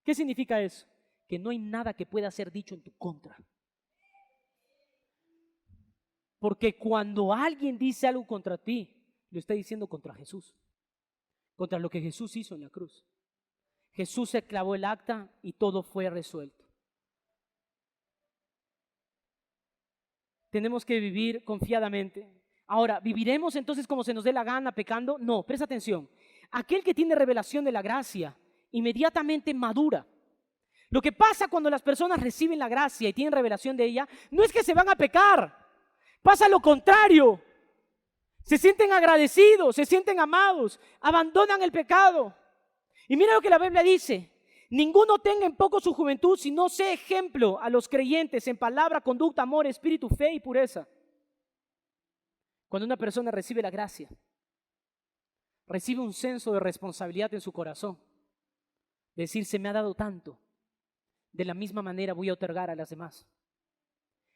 ¿Qué significa eso? que no hay nada que pueda ser dicho en tu contra. Porque cuando alguien dice algo contra ti, lo está diciendo contra Jesús, contra lo que Jesús hizo en la cruz. Jesús se clavó el acta y todo fue resuelto. Tenemos que vivir confiadamente. Ahora, ¿viviremos entonces como se nos dé la gana pecando? No, presta atención. Aquel que tiene revelación de la gracia, inmediatamente madura. Lo que pasa cuando las personas reciben la gracia y tienen revelación de ella, no es que se van a pecar. Pasa lo contrario. Se sienten agradecidos, se sienten amados, abandonan el pecado. Y mira lo que la Biblia dice: ninguno tenga en poco su juventud, sino sea ejemplo a los creyentes en palabra, conducta, amor, espíritu, fe y pureza. Cuando una persona recibe la gracia, recibe un senso de responsabilidad en su corazón. Decir, se me ha dado tanto, de la misma manera voy a otorgar a las demás.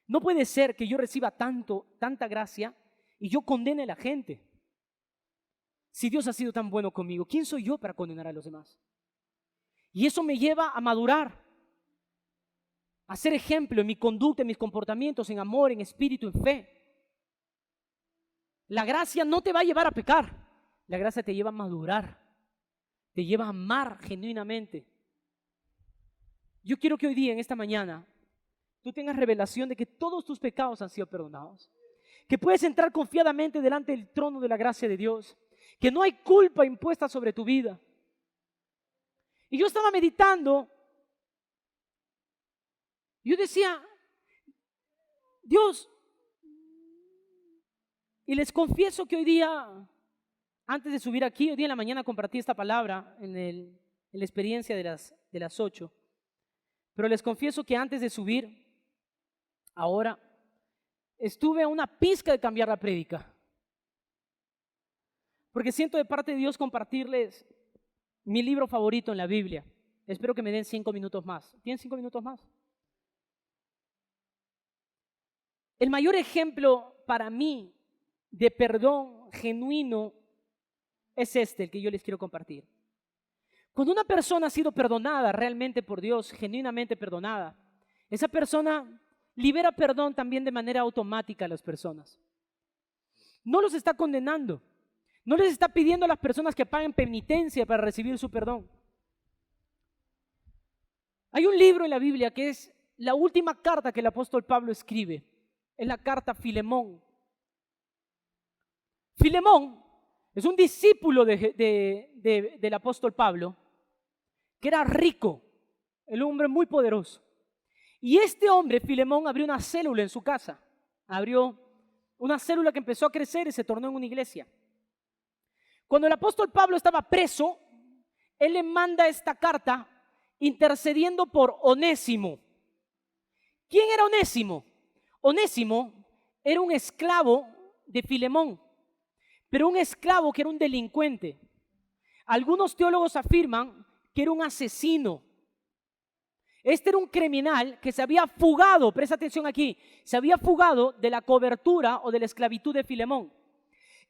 No puede ser que yo reciba tanta gracia y yo condene a la gente. Si Dios ha sido tan bueno conmigo, ¿quién soy yo para condenar a los demás? Y eso me lleva a madurar, a ser ejemplo en mi conducta, en mis comportamientos, en amor, en espíritu, en fe. La gracia no te va a llevar a pecar. La gracia te lleva a madurar, te lleva a amar genuinamente. Yo quiero que hoy día, en esta mañana, tú tengas revelación de que todos tus pecados han sido perdonados, que puedes entrar confiadamente delante del trono de la gracia de Dios, que no hay culpa impuesta sobre tu vida. Y yo estaba meditando, yo decía, Dios, y les confieso que hoy día, antes de subir aquí, hoy día en la mañana compartí esta palabra en la experiencia de las 8, pero les confieso que antes de subir, ahora, estuve a una pizca de cambiar la prédica, porque siento de parte de Dios compartirles mi libro favorito en la Biblia. Espero que me den 5 minutos más. ¿Tienen 5 minutos más? El mayor ejemplo para mí de perdón genuino es el que yo les quiero compartir. Cuando una persona ha sido perdonada realmente por Dios, genuinamente perdonada, esa persona libera perdón también de manera automática a las personas. No los está condenando. No les está pidiendo a las personas que paguen penitencia para recibir su perdón. Hay un libro en la Biblia que es la última carta que el apóstol Pablo escribe. Es la carta a Filemón. Filemón es un discípulo del apóstol Pablo, que era rico, el hombre muy poderoso. Y este hombre, Filemón, abrió una célula en su casa. Abrió una célula que empezó a crecer y se tornó en una iglesia. Cuando el apóstol Pablo estaba preso, él le manda esta carta intercediendo por Onésimo. ¿Quién era Onésimo? Onésimo era un esclavo de Filemón, pero un esclavo que era un delincuente. Algunos teólogos afirman que era un asesino. Este era un criminal que se había fugado, presta atención aquí, se había fugado de la cobertura o de la esclavitud de Filemón.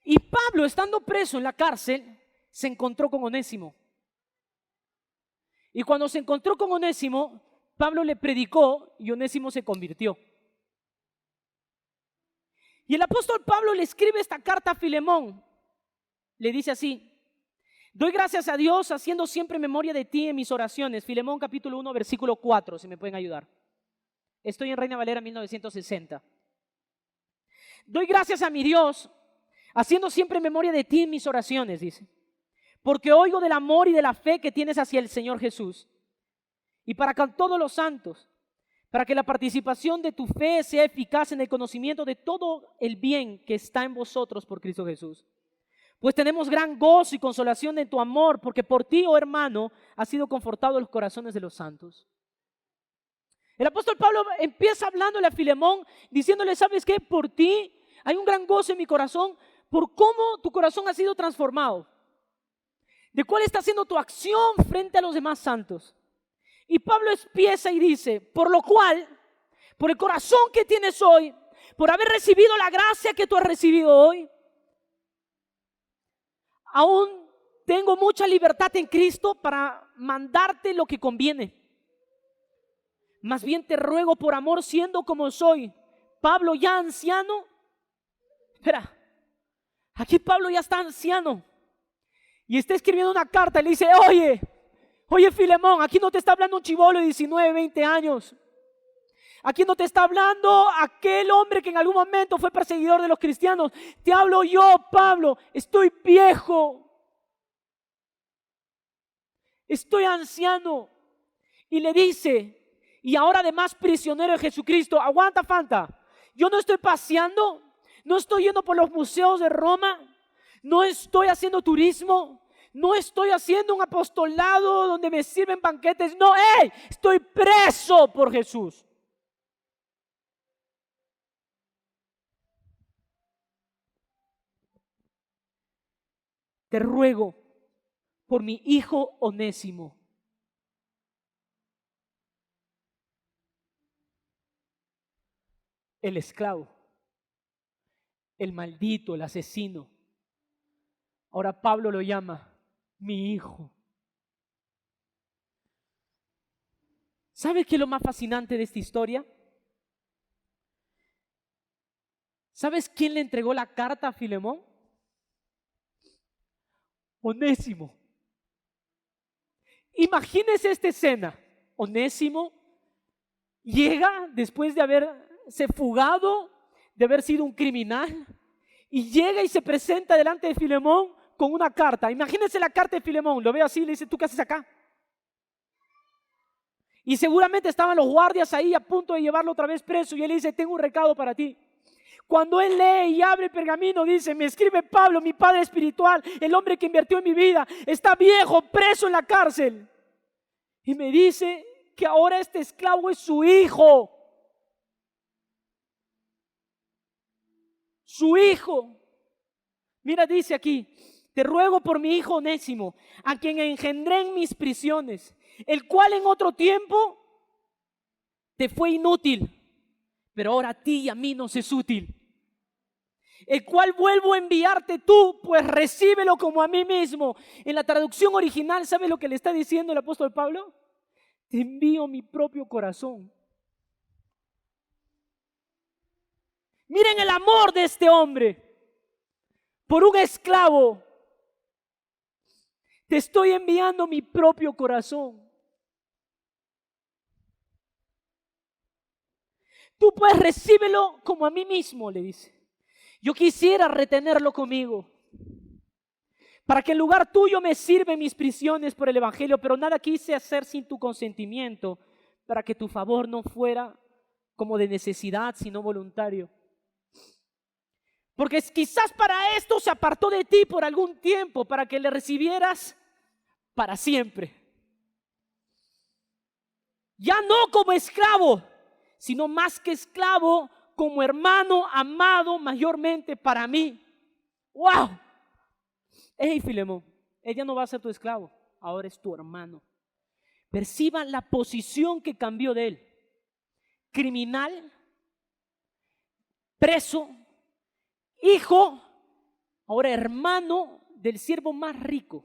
Y Pablo, estando preso en la cárcel, se encontró con Onésimo. Y cuando se encontró con Onésimo, Pablo le predicó y Onésimo se convirtió. Y el apóstol Pablo le escribe esta carta a Filemón. Le dice así: doy gracias a Dios haciendo siempre memoria de ti en mis oraciones. Filemón capítulo 1, versículo 4, si me pueden ayudar. Estoy en Reina Valera 1960. Doy gracias a mi Dios haciendo siempre memoria de ti en mis oraciones, dice, porque oigo del amor y de la fe que tienes hacia el Señor Jesús. Y para con todos los santos, para que la participación de tu fe sea eficaz en el conocimiento de todo el bien que está en vosotros por Cristo Jesús. Pues tenemos gran gozo y consolación en tu amor, porque por ti, oh hermano, ha sido confortado los corazones de los santos. El apóstol Pablo empieza hablándole a Filemón, diciéndole, ¿sabes qué? Por ti hay un gran gozo en mi corazón, por cómo tu corazón ha sido transformado, de cuál está siendo tu acción frente a los demás santos. Y Pablo empieza y dice, por lo cual, por el corazón que tienes hoy, por haber recibido la gracia que tú has recibido hoy, aún tengo mucha libertad en Cristo para mandarte lo que conviene. Más bien te ruego por amor, siendo como soy. Pablo ya anciano. Espera, aquí Pablo ya está anciano y está escribiendo una carta y le dice, oye Filemón, aquí no te está hablando un chibolo de 19, 20 años. Aquí no te está hablando aquel hombre que en algún momento fue perseguidor de los cristianos. Te hablo yo, Pablo, estoy viejo. Estoy anciano. Y le dice, y ahora además prisionero de Jesucristo, aguanta Fanta, yo no estoy paseando, no estoy yendo por los museos de Roma, no estoy haciendo turismo, no estoy haciendo un apostolado donde me sirven banquetes, no, estoy preso por Jesús. Te ruego por mi hijo Onésimo. El esclavo, el maldito, el asesino. Ahora Pablo lo llama mi hijo. ¿Sabe qué es lo más fascinante de esta historia? ¿Sabes quién le entregó la carta a Filemón? Onésimo. Imagínese esta escena. Onésimo llega después de haberse fugado, de haber sido un criminal, y llega y se presenta delante de Filemón con una carta. Imagínense la carta de Filemón, lo ve así y le dice, ¿tú qué haces acá? Y seguramente estaban los guardias ahí a punto de llevarlo otra vez preso y él le dice, tengo un recado para ti. Cuando él lee y abre el pergamino, dice, me escribe Pablo, mi padre espiritual, el hombre que invirtió en mi vida, está viejo, preso en la cárcel. Y me dice que ahora este esclavo es su hijo. Su hijo. Mira, dice aquí, te ruego por mi hijo Onésimo, a quien engendré en mis prisiones, el cual en otro tiempo te fue inútil, pero ahora a ti y a mí nos es útil. El cual vuelvo a enviarte tú, pues recíbelo como a mí mismo. En la traducción original, ¿sabes lo que le está diciendo el apóstol Pablo? Te envío mi propio corazón. Miren el amor de este hombre por un esclavo. Te estoy enviando mi propio corazón. Tú pues recíbelo como a mí mismo, le dice. Yo quisiera retenerlo conmigo, para que en lugar tuyo me sirven mis prisiones por el evangelio, pero nada quise hacer sin tu consentimiento, para que tu favor no fuera como de necesidad, sino voluntario. Porque quizás para esto se apartó de ti por algún tiempo, para que le recibieras para siempre. Ya no como esclavo, sino más que esclavo, como hermano amado mayormente para mí. ¡Wow! Hey, Filemón, ella no va a ser tu esclavo, ahora es tu hermano. Perciba la posición que cambió de él. Criminal, preso, hijo, ahora hermano del siervo más rico.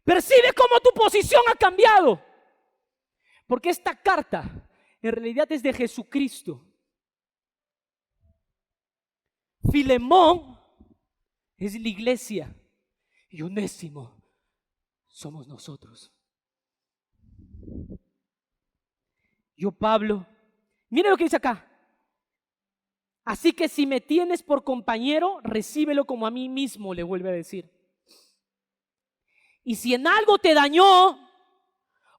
Percibe cómo tu posición ha cambiado. Porque esta carta en realidad es de Jesucristo. Filemón es la iglesia y Onésimo somos nosotros. Yo, Pablo, mira lo que dice acá. Así que si me tienes por compañero, recíbelo como a mí mismo, le vuelve a decir. Y si en algo te dañó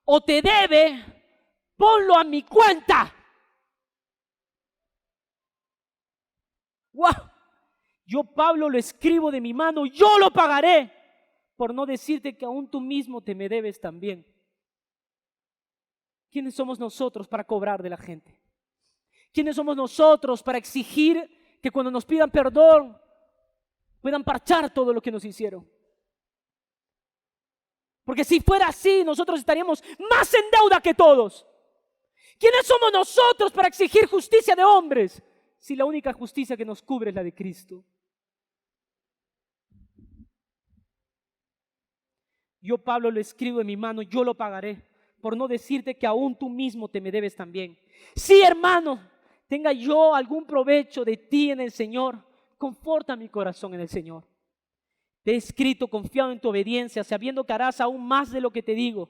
o te debe, ponlo a mi cuenta. ¡Wow! Yo, Pablo, lo escribo de mi mano, yo lo pagaré, por no decirte que aún tú mismo te me debes también. ¿Quiénes somos nosotros para cobrar de la gente? ¿Quiénes somos nosotros para exigir que cuando nos pidan perdón puedan parchar todo lo que nos hicieron? Porque si fuera así, nosotros estaríamos más en deuda que todos. ¿Quiénes somos nosotros para exigir justicia de hombres si la única justicia que nos cubre es la de Cristo? Yo, Pablo, lo escribo en mi mano, yo lo pagaré, por no decirte que aún tú mismo te me debes también. Sí, hermano, tenga yo algún provecho de ti en el Señor, conforta mi corazón en el Señor. Te he escrito confiado en tu obediencia, sabiendo que harás aún más de lo que te digo.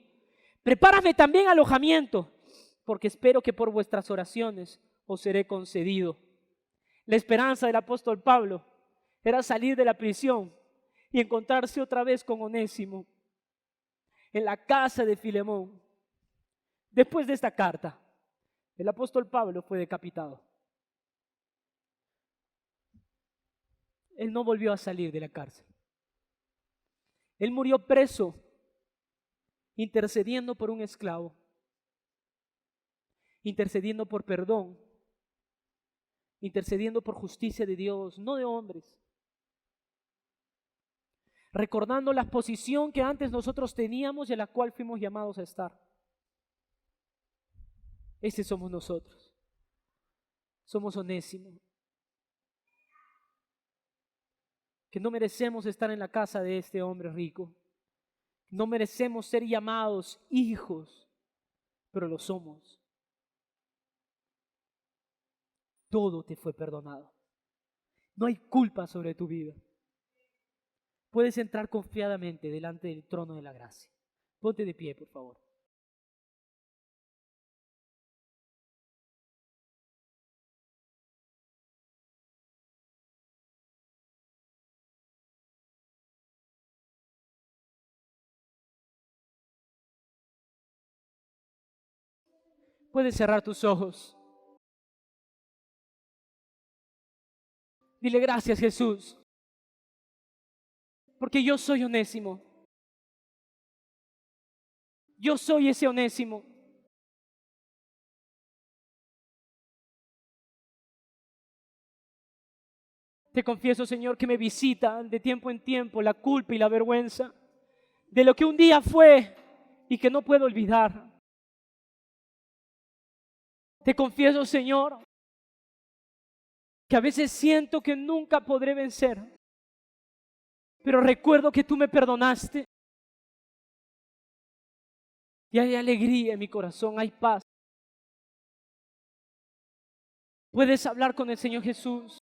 Prepárame también alojamiento, porque espero que por vuestras oraciones os seré concedido. La esperanza del apóstol Pablo era salir de la prisión y encontrarse otra vez con Onésimo en la casa de Filemón. Después de esta carta, el apóstol Pablo fue decapitado. Él no volvió a salir de la cárcel. Él murió preso, intercediendo por un esclavo, intercediendo por perdón, intercediendo por justicia de Dios, no de hombres. Recordando la posición que antes nosotros teníamos y a la cual fuimos llamados a estar. Ese somos nosotros. Somos Onésimo. Que no merecemos estar en la casa de este hombre rico. No merecemos ser llamados hijos, pero lo somos. Todo te fue perdonado. No hay culpa sobre tu vida. Puedes entrar confiadamente delante del trono de la gracia. Ponte de pie, por favor. Puedes cerrar tus ojos. Dile gracias, Jesús, porque yo soy Onésimo. Yo soy ese Onésimo. Te confieso, Señor, que me visita de tiempo en tiempo la culpa y la vergüenza de lo que un día fue y que no puedo olvidar. Te confieso, Señor, que a veces siento que nunca podré vencer, pero recuerdo que tú me perdonaste y hay alegría en mi corazón, hay paz. Puedes hablar con el Señor Jesús.